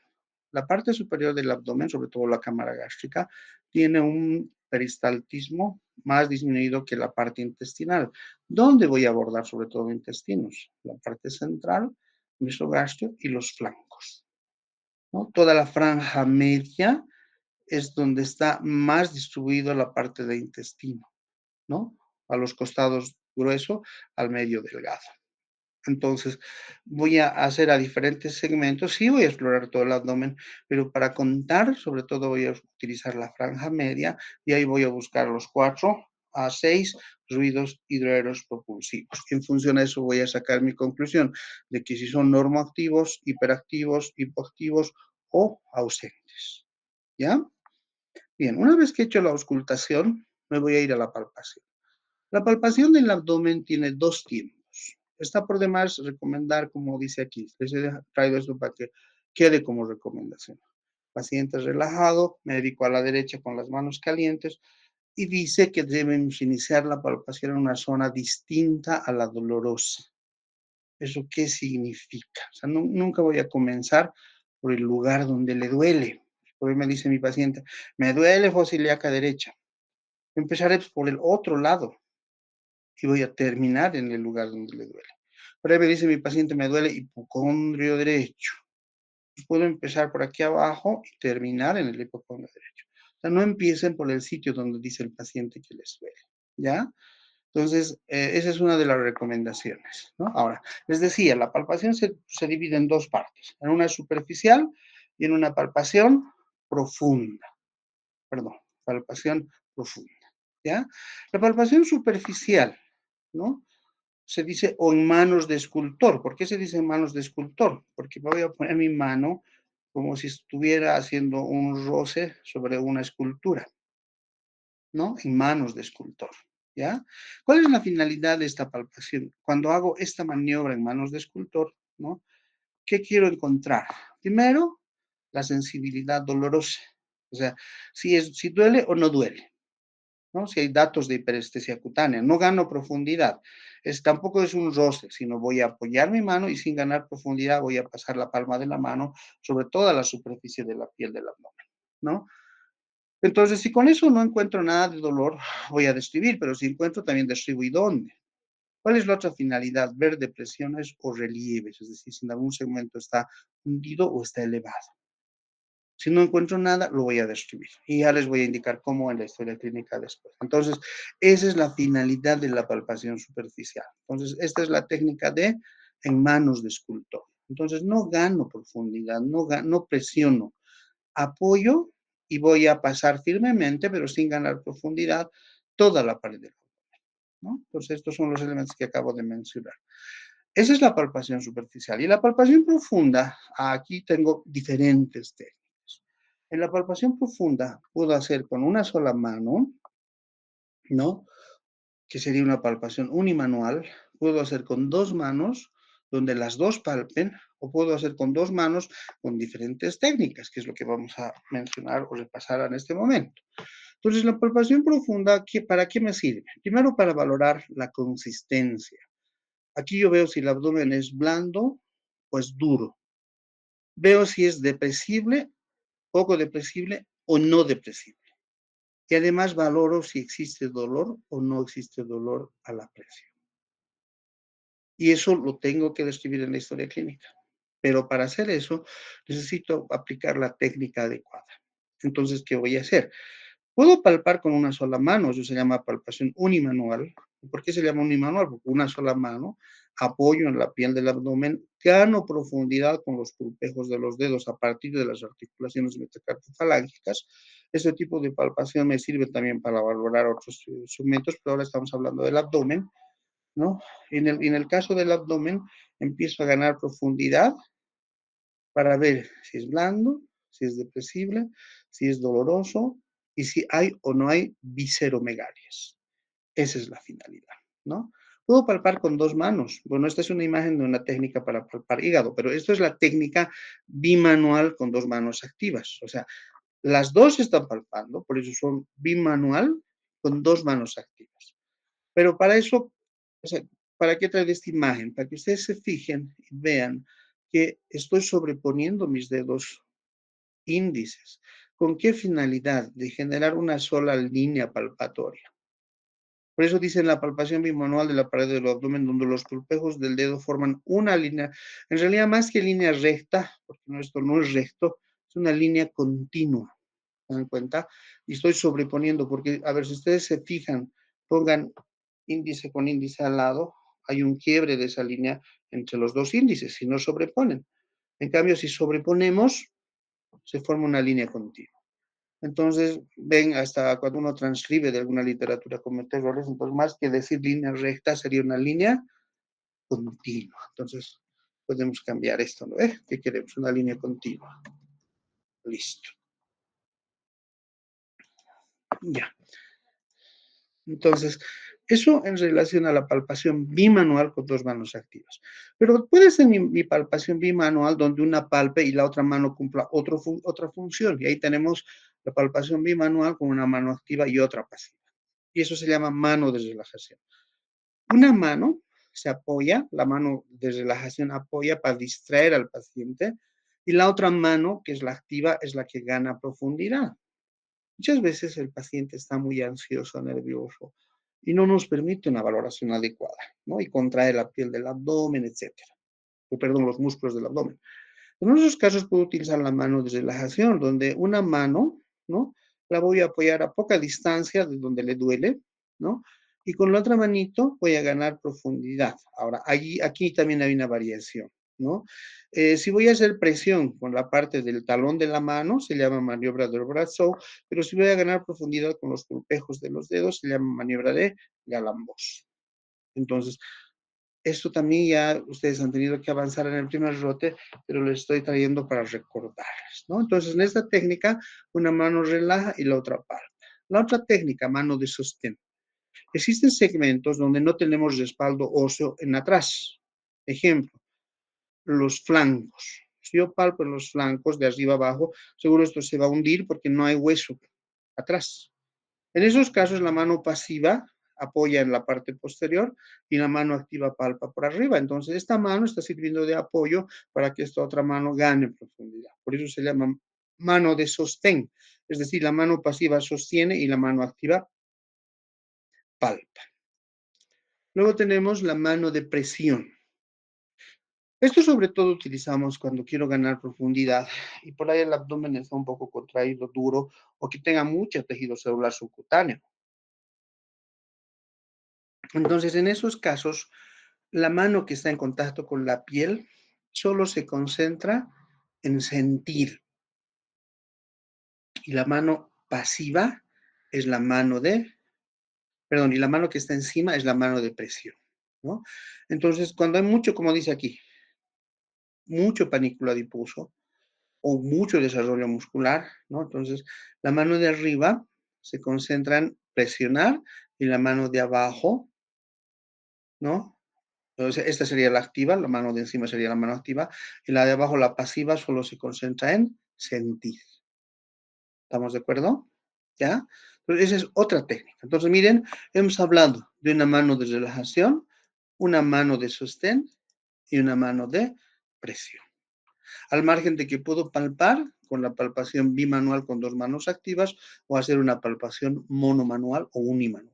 la parte superior del abdomen, sobre todo la cámara gástrica, tiene un peristaltismo más disminuido que la parte intestinal. ¿Dónde voy a abordar sobre todo intestinos? La parte central, mesogastrio y los flancos, ¿no? Toda la franja media es donde está más distribuido la parte de intestino, ¿no? A los costados grueso, al medio delgado. Entonces, voy a hacer a diferentes segmentos, sí voy a explorar todo el abdomen, pero para contar, sobre todo voy a utilizar la franja media y ahí voy a buscar los 4 a 6 ruidos hidroaéreos propulsivos. En función a eso voy a sacar mi conclusión de que si son normoactivos, hiperactivos, hipoactivos o ausentes. ¿Ya? Bien, una vez que he hecho la auscultación, me voy a ir a la palpación. La palpación del abdomen tiene 2 tiempos. Está por demás recomendar, como dice aquí, les he traído esto para que quede como recomendación. Paciente relajado, médico a la derecha con las manos calientes y dice que debemos iniciar la palpación en una zona distinta a la dolorosa. ¿Eso qué significa? O sea, nunca voy a comenzar por el lugar donde le duele. Hoy me dice mi paciente, me duele fosa ilíaca derecha. Empezaré por el otro lado y voy a terminar en el lugar donde le duele. Por ahí me dice mi paciente, me duele hipocondrio derecho. Pues puedo empezar por aquí abajo y terminar en el hipocondrio derecho. O sea, no empiecen por el sitio donde dice el paciente que les duele, ¿ya? Entonces, esa es una de las recomendaciones, ¿no? Ahora, les decía, la palpación se divide en 2 partes, en una superficial y en una palpación profunda, perdón, palpación profunda, ¿ya? La palpación superficial, ¿no? Se dice o en manos de escultor. ¿Por qué se dice en manos de escultor? Porque voy a poner mi mano como si estuviera haciendo un roce sobre una escultura, ¿no? En manos de escultor, ¿ya? ¿Cuál es la finalidad de esta palpación? Cuando hago esta maniobra en manos de escultor, ¿no? ¿Qué quiero encontrar? Primero, la sensibilidad dolorosa. O sea, si duele o no duele, ¿no? Si hay datos de hiperestesia cutánea. No gano profundidad. Tampoco es un roce, sino voy a apoyar mi mano y sin ganar profundidad voy a pasar la palma de la mano sobre toda la superficie de la piel del abdomen, ¿no? Entonces, si con eso no encuentro nada de dolor, voy a describir, pero si encuentro, también describo y dónde. ¿Cuál es la otra finalidad? Ver depresiones o relieves, es decir, si en algún segmento está hundido o está elevado. Si no encuentro nada, lo voy a describir y ya les voy a indicar cómo en la historia clínica después. Entonces, esa es la finalidad de la palpación superficial. Entonces, esta es la técnica de en manos de escultor. Entonces, no gano profundidad, no presiono, apoyo y voy a pasar firmemente, pero sin ganar profundidad, toda la pared del cuerpo, ¿no? Entonces, estos son los elementos que acabo de mencionar. Esa es la palpación superficial. Y la palpación profunda, aquí tengo diferentes técnicas. En la palpación profunda puedo hacer con una sola mano, ¿no? Que sería una palpación unimanual. Puedo hacer con 2 manos, donde las dos palpen, o puedo hacer con 2 manos con diferentes técnicas, que es lo que vamos a mencionar o repasar en este momento. Entonces, la palpación profunda, ¿para qué me sirve? Primero, para valorar la consistencia. Aquí yo veo si el abdomen es blando o es duro. Veo si es depresible, poco depresible o no depresible. Y además valoro si existe dolor o no existe dolor a la presión. Y eso lo tengo que describir en la historia clínica. Pero para hacer eso necesito aplicar la técnica adecuada. Entonces, ¿qué voy a hacer? Puedo palpar con una sola mano, eso se llama palpación unimanual. ¿Por qué se llama unimanual? Porque una sola mano, apoyo en la piel del abdomen, gano profundidad con los pulpejos de los dedos a partir de las articulaciones metacarpofalángicas. Ese tipo de palpación me sirve también para valorar otros segmentos, pero ahora estamos hablando del abdomen, ¿no? En el caso del abdomen, empiezo a ganar profundidad para ver si es blando, si es depresible, si es doloroso y si hay o no hay visceromegalias. Esa es la finalidad, ¿no? Puedo palpar con 2 manos. Bueno, esta es una imagen de una técnica para palpar hígado, pero esto es la técnica bimanual con 2 manos activas. O sea, las dos están palpando, por eso son bimanual con 2 manos activas. Pero para eso, o sea, ¿para qué traer esta imagen? Para que ustedes se fijen y vean que estoy sobreponiendo mis dedos índices ¿Con qué finalidad? De generar una sola línea palpatoria. Por eso dicen la palpación bimanual de la pared del abdomen, donde los pulpejos del dedo forman una línea, en realidad más que línea recta, porque esto no es recto, es una línea continua, ¿se dan cuenta? Y estoy sobreponiendo, porque, a ver, si ustedes se fijan, pongan índice con índice al lado, hay un quiebre de esa línea entre los dos índices, si no sobreponen. En cambio, si sobreponemos, se forma una línea continua. Entonces, ven, hasta cuando uno transcribe de alguna literatura comete errores, entonces más que decir línea recta sería una línea continua. Entonces, podemos cambiar esto, ¿no? ¿Qué queremos? Una línea continua. Listo. Ya. Entonces, eso en relación a la palpación bimanual con dos manos activas. Pero puede ser mi palpación bimanual donde una palpe y la otra mano cumpla otra función. Y ahí tenemos la palpación bimanual con una mano activa y otra pasiva. Y eso se llama mano de relajación. Una mano se apoya, la mano de relajación apoya para distraer al paciente, y la otra mano, que es la activa, es la que gana profundidad. Muchas veces el paciente está muy ansioso, nervioso, y no nos permite una valoración adecuada, ¿no? Y contrae la piel del abdomen, etcétera. O, perdón, los músculos del abdomen. En esos casos puedo utilizar la mano de relajación, donde una mano, ¿no? La voy a apoyar a poca distancia de donde le duele, ¿no? Y con la otra manito voy a ganar profundidad. Ahora, aquí también hay una variación, ¿no? Si voy a hacer presión con la parte del talón de la mano, se llama maniobra del brazo, pero si voy a ganar profundidad con los pulpejos de los dedos, se llama maniobra de Galambos. Entonces, esto también ya ustedes han tenido que avanzar en el primer rote, pero lo estoy trayendo para recordarles, ¿no? Entonces, en esta técnica, una mano relaja y la otra palpa. La otra técnica, mano de sostén. Existen segmentos donde no tenemos respaldo óseo en atrás. Ejemplo, los flancos. Si yo palpo en los flancos de arriba abajo, seguro esto se va a hundir porque no hay hueso atrás. En esos casos, la mano pasiva apoya en la parte posterior y la mano activa palpa por arriba. Entonces, esta mano está sirviendo de apoyo para que esta otra mano gane profundidad. Por eso se llama mano de sostén. Es decir, la mano pasiva sostiene y la mano activa palpa. Luego tenemos la mano de presión. Esto sobre todo utilizamos cuando quiero ganar profundidad y por ahí el abdomen está un poco contraído, duro o que tenga mucho tejido celular subcutáneo. Entonces, en esos casos, la mano que está en contacto con la piel solo se concentra en sentir y la mano pasiva es la mano de, perdón, y la mano que está encima es la mano de presión, ¿no? Entonces, cuando hay mucho, como dice aquí, mucho panículo adiposo o mucho desarrollo muscular, ¿no? Entonces, la mano de arriba se concentra en presionar y la mano de abajo, ¿no? Entonces, esta sería la activa, la mano de encima sería la mano activa, y la de abajo, la pasiva, solo se concentra en sentir. ¿Estamos de acuerdo? ¿Ya? Entonces, esa es otra técnica. Entonces, miren, hemos hablado de una mano de relajación, una mano de sostén y una mano de presión. Al margen de que puedo palpar con la palpación bimanual con dos manos activas o hacer una palpación monomanual o unimanual.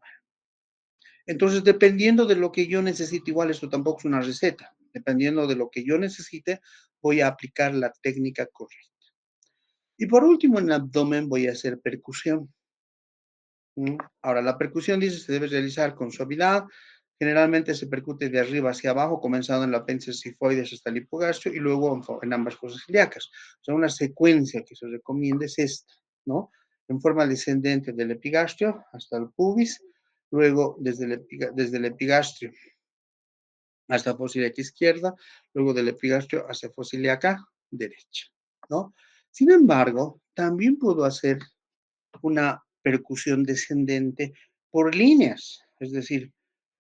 Entonces, dependiendo de lo que yo necesite, igual esto tampoco es una receta, dependiendo de lo que yo necesite, voy a aplicar la técnica correcta. Y por último, en el abdomen voy a hacer percusión. Ahora, la percusión dice se debe realizar con suavidad. Generalmente se percute de arriba hacia abajo, comenzando en la apéndice sifoides hasta el hipogastrio y luego en ambas fosas ilíacas. O sea, una secuencia que se recomienda es esta, ¿no? En forma descendente del epigastrio hasta el pubis, luego desde el epigastrio hasta fosa ilíaca izquierda, luego del epigastrio hacia fosa ilíaca derecha, ¿no? Sin embargo, también puedo hacer una percusión descendente por líneas, es decir,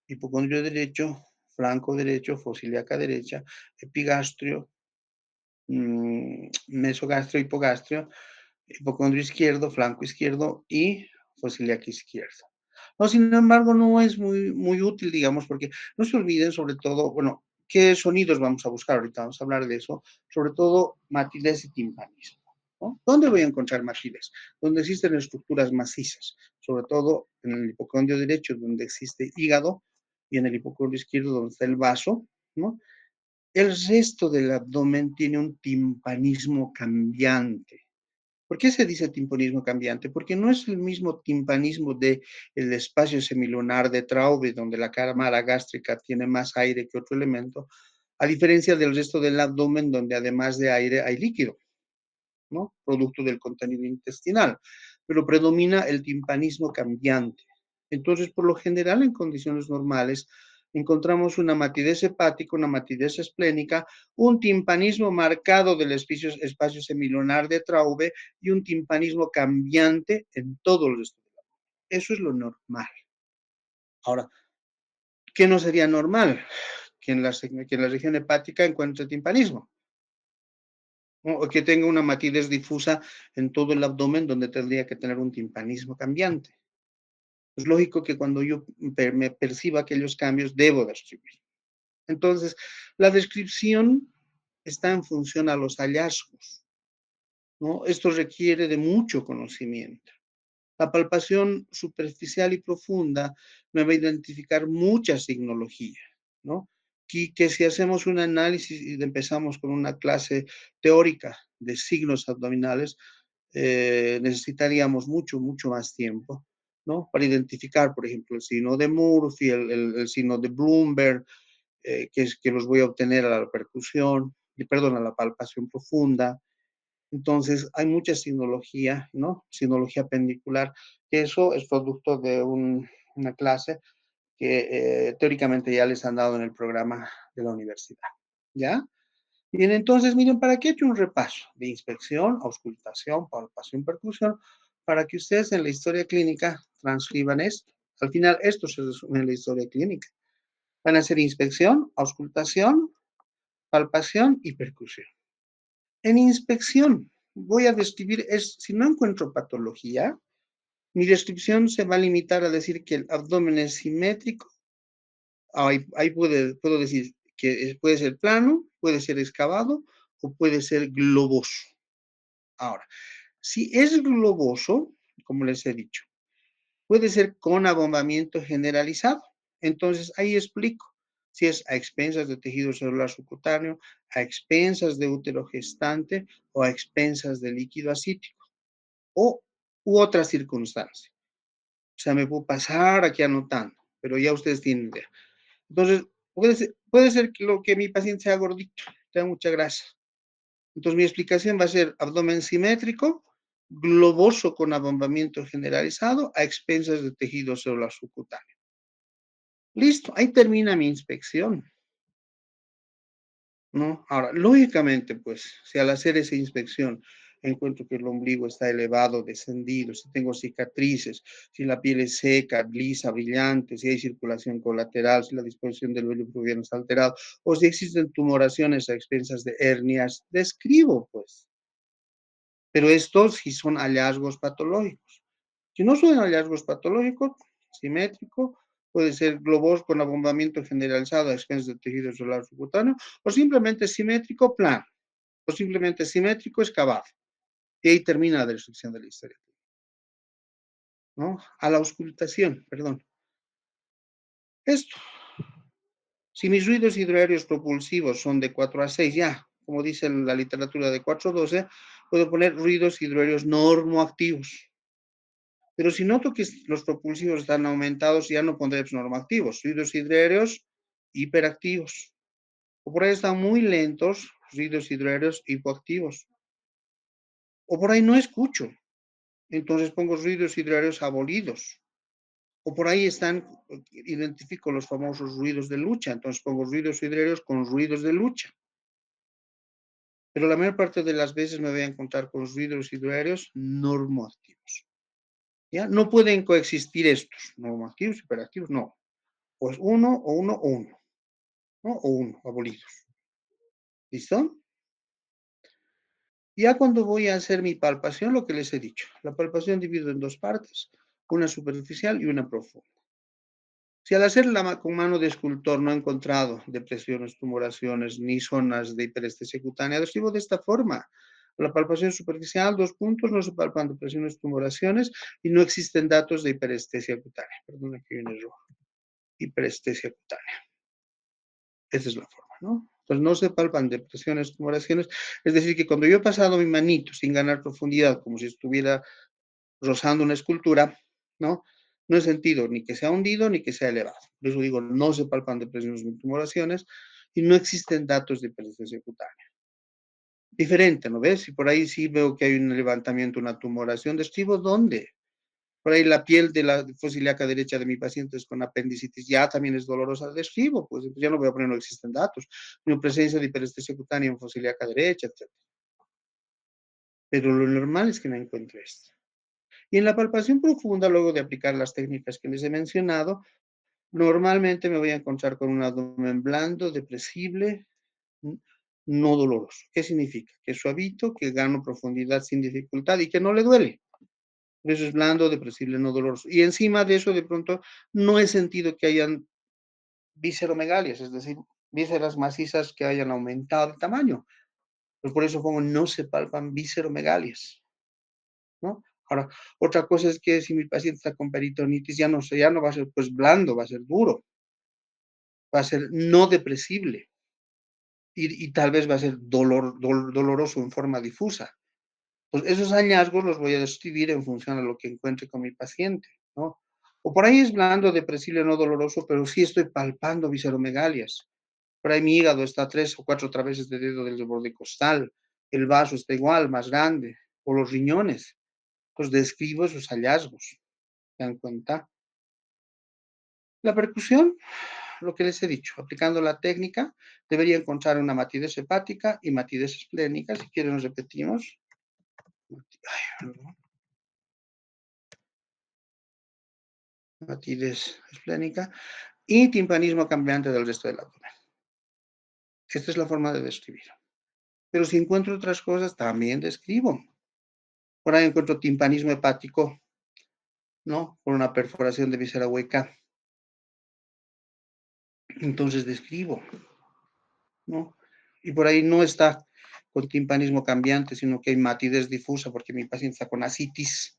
hipocondrio derecho, flanco derecho, fosa ilíaca derecha, epigastrio, mesogastrio, hipogastrio, hipocondrio izquierdo, flanco izquierdo y fosa ilíaca izquierda. No, sin embargo, no es muy útil, digamos, porque no se olviden, sobre todo, bueno, qué sonidos vamos a buscar ahorita, vamos a hablar de eso, sobre todo matidez y timpanismo. ¿no? ¿Dónde voy a encontrar matidez? Donde existen estructuras macizas, sobre todo en el hipocondrio derecho, donde existe hígado, y en el hipocondrio izquierdo, donde está el vaso, ¿no? El resto del abdomen tiene un timpanismo cambiante. ¿Por qué se dice timpanismo cambiante? Porque no es el mismo timpanismo del espacio semilunar de Traube, donde la cámara gástrica tiene más aire que otro elemento, a diferencia del resto del abdomen, donde además de aire hay líquido, ¿no? Producto del contenido intestinal, pero predomina el timpanismo cambiante. Entonces, por lo general, en condiciones normales, encontramos una matidez hepática, una matidez esplénica, un timpanismo marcado del espacio semilunar de Traube y un timpanismo cambiante en todo el resto. Eso es lo normal. Ahora, ¿qué no sería normal? Que en la región hepática encuentre timpanismo. O que tenga una matidez difusa en todo el abdomen donde tendría que tener un timpanismo cambiante. Es lógico que cuando yo me perciba aquellos cambios, debo describir. Entonces, la descripción está en función a los hallazgos, ¿no? Esto requiere de mucho conocimiento. La palpación superficial y profunda me va a identificar mucha signología, ¿no? Que si hacemos un análisis y empezamos con una clase teórica de signos abdominales, necesitaríamos mucho, mucho más tiempo, ¿no? Para identificar, por ejemplo, el signo de Murphy, el signo de Bloomberg, que los voy a obtener a la percusión, perdón, a la palpación profunda. Entonces, hay mucha sinología, ¿no? Sinología pendicular, que eso es producto de una clase que teóricamente ya les han dado en el programa de la universidad, ¿ya? Bien, entonces, miren, ¿para qué he hecho un repaso? De inspección, auscultación, palpación, percusión, para que ustedes en la historia clínica transcriban esto. Al final, esto se resume en la historia clínica. Van a hacer inspección, auscultación, palpación y percusión. En inspección, voy a describir, si no encuentro patología, mi descripción se va a limitar a decir que el abdomen es simétrico. Ahí puedo decir que puede ser plano, puede ser excavado o puede ser globoso. Ahora, si es globoso, como les he dicho, puede ser con abombamiento generalizado. Entonces, ahí explico si es a expensas de tejido celular subcutáneo, a expensas de útero gestante o a expensas de líquido ascítico u otra circunstancia. O sea, me puedo pasar aquí anotando, pero ya ustedes tienen idea. Entonces, puede ser que mi paciente sea gordito, tenga mucha grasa. Entonces, mi explicación va a ser abdomen simétrico, globoso con abombamiento generalizado, a expensas de tejido celular subcutáneo. Listo, ahí termina mi inspección, ¿no? Ahora, lógicamente, pues, si al hacer esa inspección encuentro que el ombligo está elevado, descendido, si tengo cicatrices, si la piel es seca, lisa, brillante, si hay circulación colateral, si la disposición del vello pubiano está alterado, o si existen tumoraciones a expensas de hernias, describo, pues. Pero estos sí son hallazgos patológicos. Si no son hallazgos patológicos, simétrico, puede ser globoso con abombamiento generalizado a expensas del tejido celular subcutáneo, o simplemente simétrico plano, o simplemente simétrico excavado. Y ahí termina la descripción de la historia, ¿no? A la auscultación, perdón. Esto, si mis ruidos hidroaéreos propulsivos son de 4 a 6, ya, como dice la literatura de 4 a 12, puedo poner ruidos hidroaéreos normoactivos. Pero si noto que los propulsivos están aumentados, ya no pondré normoactivos, ruidos hidroaéreos hiperactivos. O por ahí están muy lentos, ruidos hidroaéreos hipoactivos. O por ahí no escucho, entonces pongo ruidos hidroaéreos abolidos. O por ahí identifico los famosos ruidos de lucha, entonces pongo ruidos hidroaéreos con ruidos de lucha. Pero la mayor parte de las veces me voy a encontrar con ruidos hidroaéreos normoactivos. ¿Ya? No pueden coexistir estos, normoactivos, hiperactivos, no. Pues uno o uno o uno, ¿no? O uno, abolidos. ¿Listo? Ya cuando voy a hacer mi palpación, lo que les he dicho, la palpación divido en dos partes, una superficial y una profunda. Si al hacerla con mano de escultor no he encontrado depresiones, tumoraciones ni zonas de hiperestesia cutánea, lo escribo de esta forma. La palpación superficial, 2 puntos, no se palpan depresiones, tumoraciones y no existen datos de hiperestesia cutánea. Perdón, aquí hay un error. Hiperestesia cutánea. Esa es la forma, ¿no? Entonces no se palpan depresiones, tumoraciones. Es decir, que cuando yo he pasado mi manito sin ganar profundidad, como si estuviera rozando una escultura, ¿no? No he sentido ni que sea hundido ni que sea elevado. Por eso digo, no se palpan depresiones ni tumoraciones y no existen datos de hiperestesia cutánea. Diferente, ¿no ves? Y por ahí sí veo que hay un levantamiento, una tumoración. ¿Describo dónde? Por ahí la piel de la fosa ilíaca derecha de mi paciente es con apendicitis ya también es dolorosa. Describo, pues ya no voy a poner, no existen datos. Ni presencia de hiperestesia cutánea en fosa ilíaca derecha, etc. Pero lo normal es que no encuentre esto. Y en la palpación profunda, luego de aplicar las técnicas que les he mencionado, normalmente me voy a encontrar con un abdomen blando, depresible, no doloroso. ¿Qué significa? Que es suavito, que gano profundidad sin dificultad y que no le duele. Por eso es blando, depresible, no doloroso. Y encima de eso, de pronto, no he sentido que hayan visceromegalias, es decir, vísceras macizas que hayan aumentado de tamaño. Pues por eso como no se palpan visceromegalias, ¿no? Ahora, otra cosa es que si mi paciente está con peritonitis, ya no sé, ya no va a ser pues blando, va a ser duro, va a ser no depresible y tal vez va a ser doloroso en forma difusa. Pues esos hallazgos los voy a describir en función a lo que encuentre con mi paciente, ¿no? O por ahí es blando, depresible, no doloroso, pero sí estoy palpando visceromegalias. Por ahí mi hígado está 3 o 4 veces de dedo del borde costal, el vaso está igual, más grande, o los riñones. Pues describo esos hallazgos, ¿se dan cuenta? La percusión, lo que les he dicho, aplicando la técnica, debería encontrar una matidez hepática y matidez esplénica. Si quieren, nos repetimos. Matidez esplénica y timpanismo cambiante del resto del abdomen. Esta es la forma de describir. Pero si encuentro otras cosas, también describo. Por ahí encuentro timpanismo hepático, ¿no? Por una perforación de víscera hueca. Entonces describo, ¿no? Y por ahí no está con timpanismo cambiante, sino que hay matidez difusa porque mi paciente está con ascitis.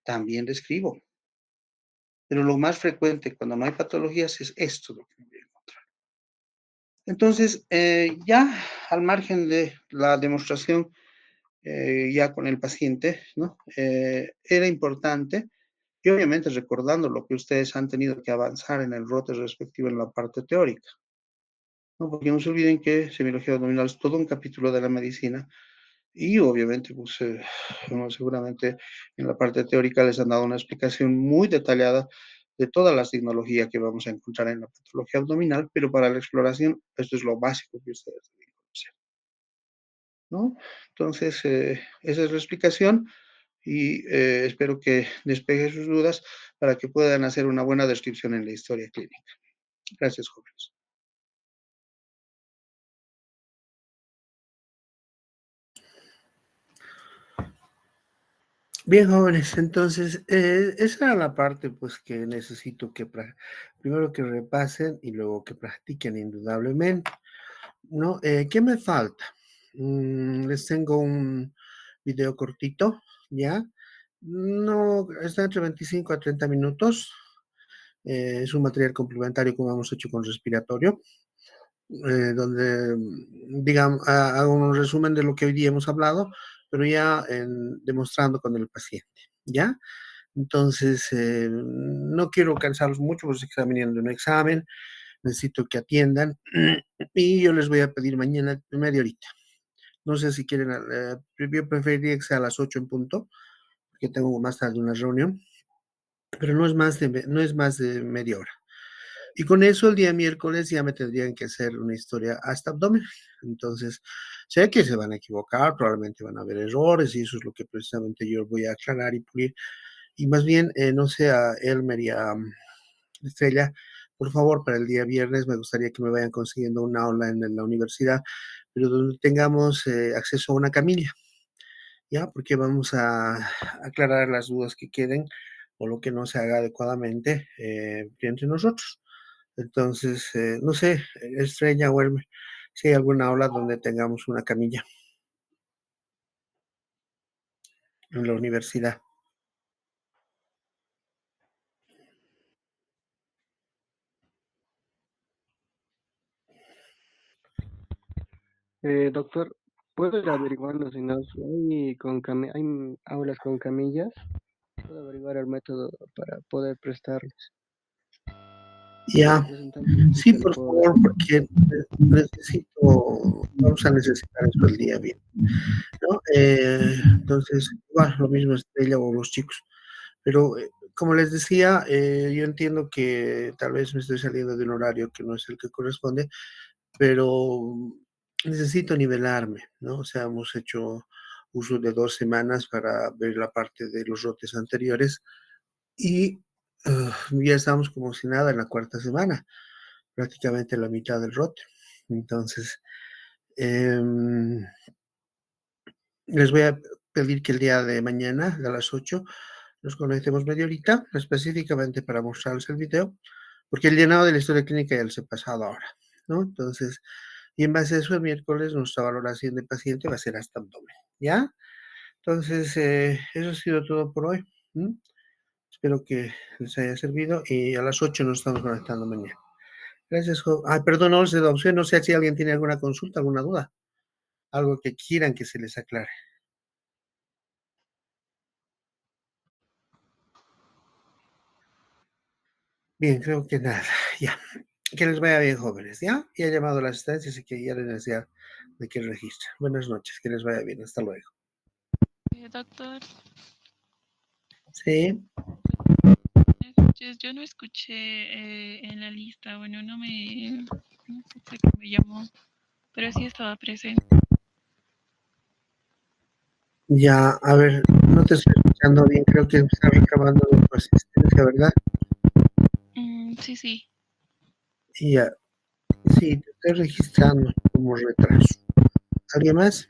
También describo. Pero lo más frecuente cuando no hay patologías es esto lo que me voy a encontrar. Entonces, ya al margen de la demostración ya con el paciente, ¿no? Era importante, y obviamente recordando lo que ustedes han tenido que avanzar en el ROTE respectivo en la parte teórica, ¿no? Porque no se olviden que semiología abdominal es todo un capítulo de la medicina y obviamente, pues, bueno, seguramente en la parte teórica les han dado una explicación muy detallada de toda la signología que vamos a encontrar en la patología abdominal, pero para la exploración esto es lo básico que ustedes deben conocer, ¿no? Entonces, esa es la explicación y espero que despeje sus dudas para que puedan hacer una buena descripción en la historia clínica. Gracias, jóvenes. Bien, jóvenes, entonces, esa era la parte, pues, que necesito que primero que repasen y luego que practiquen indudablemente, ¿no? ¿Qué me falta? Les tengo un video cortito, ¿ya? No, está entre 25 a 30 minutos. Es un material complementario como hemos hecho con respiratorio, donde, digamos, hago un resumen de lo que hoy día hemos hablado, pero ya demostrando con el paciente, ¿ya? Entonces, no quiero cansarlos mucho porque se están viniendo de un examen, necesito que atiendan y yo les voy a pedir mañana media horita. No sé si quieren, yo preferiría que sea a las 8 en punto, porque tengo más tarde una reunión, pero no es más de media hora. Y con eso el día miércoles ya me tendrían que hacer una historia hasta abdomen. Entonces, sé que se van a equivocar, probablemente van a haber errores y eso es lo que precisamente yo voy a aclarar y pulir. Y más bien, no sé, a Elmer y a Estrella, por favor, para el día viernes me gustaría que me vayan consiguiendo una aula en la universidad, pero donde tengamos acceso a una camilla, ¿ya? Porque vamos a aclarar las dudas que queden o lo que no se haga adecuadamente entre nosotros. Entonces, no sé, Estrella o Elmer, si hay alguna aula donde tengamos una camilla. en la universidad. Doctor, ¿puedo ir averiguando si nos hay, hay aulas con camillas? ¿Puedo averiguar el método para poder prestarles? Ya, Representante, sí, ¿qué le por puedo dar? favor, porque vamos a necesitar eso el día bien, ¿no? Entonces, igual, lo mismo es ella o los chicos. Pero, como les decía, yo entiendo que tal vez me estoy saliendo de un horario que no es el que corresponde, pero necesito nivelarme, ¿no? O sea, hemos hecho uso de 2 semanas para ver la parte de los rotes anteriores y, ya estamos como si nada en la cuarta semana, prácticamente la mitad del rote. Entonces, em, les voy a pedir que el día de mañana, a las 8, nos conectemos media horita, específicamente para mostrarles el video, porque el llenado de la historia clínica ya les he pasado ahora, ¿no? Entonces, y en base a eso, el miércoles nuestra valoración de paciente va a ser hasta abdomen, ¿ya? Entonces, eso ha sido todo por hoy. ¿M? Espero que les haya servido y a las 8 nos estamos conectando mañana. Gracias, Ay, perdón, no les he dado opción, no sé si alguien tiene alguna consulta, alguna duda, algo que quieran que se les aclare. Bien, creo que nada, ya. Que les vaya bien, jóvenes, ¿ya? Ya he llamado a la asistencia, así que ya les necesidad de que registren. Buenas noches, que les vaya bien, hasta luego. Doctor, Sí, buenas noches. Yo no escuché en la lista, bueno, no sé cómo me llamó, pero sí estaba presente. ya, a ver, no te estoy escuchando bien, creo que está recabando de tu asistencia, ¿verdad? Sí, sí. Y ya, sí, te estoy registrando como retraso. ¿Alguien más?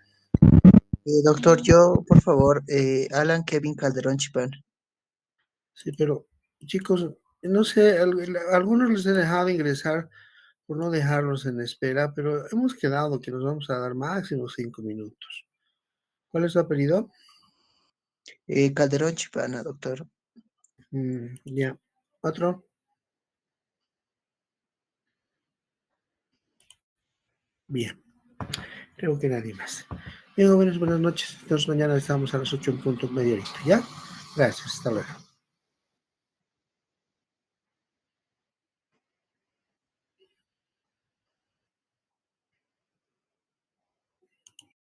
Doctor, Mm, yo, por favor, Alan Kevin Calderón Chipán. Sí, pero chicos, no sé, algunos les he dejado ingresar por no dejarlos en espera, pero hemos quedado que nos vamos a dar máximo 5 minutos. ¿Cuál es su apellido? Calderón Chipana, doctor. Ya. ¿Otro? Bien. Creo que nadie más. Bien, jóvenes, buenas noches. Entonces mañana estamos a las 8 en punto, media horita, ¿ya? Gracias, hasta luego.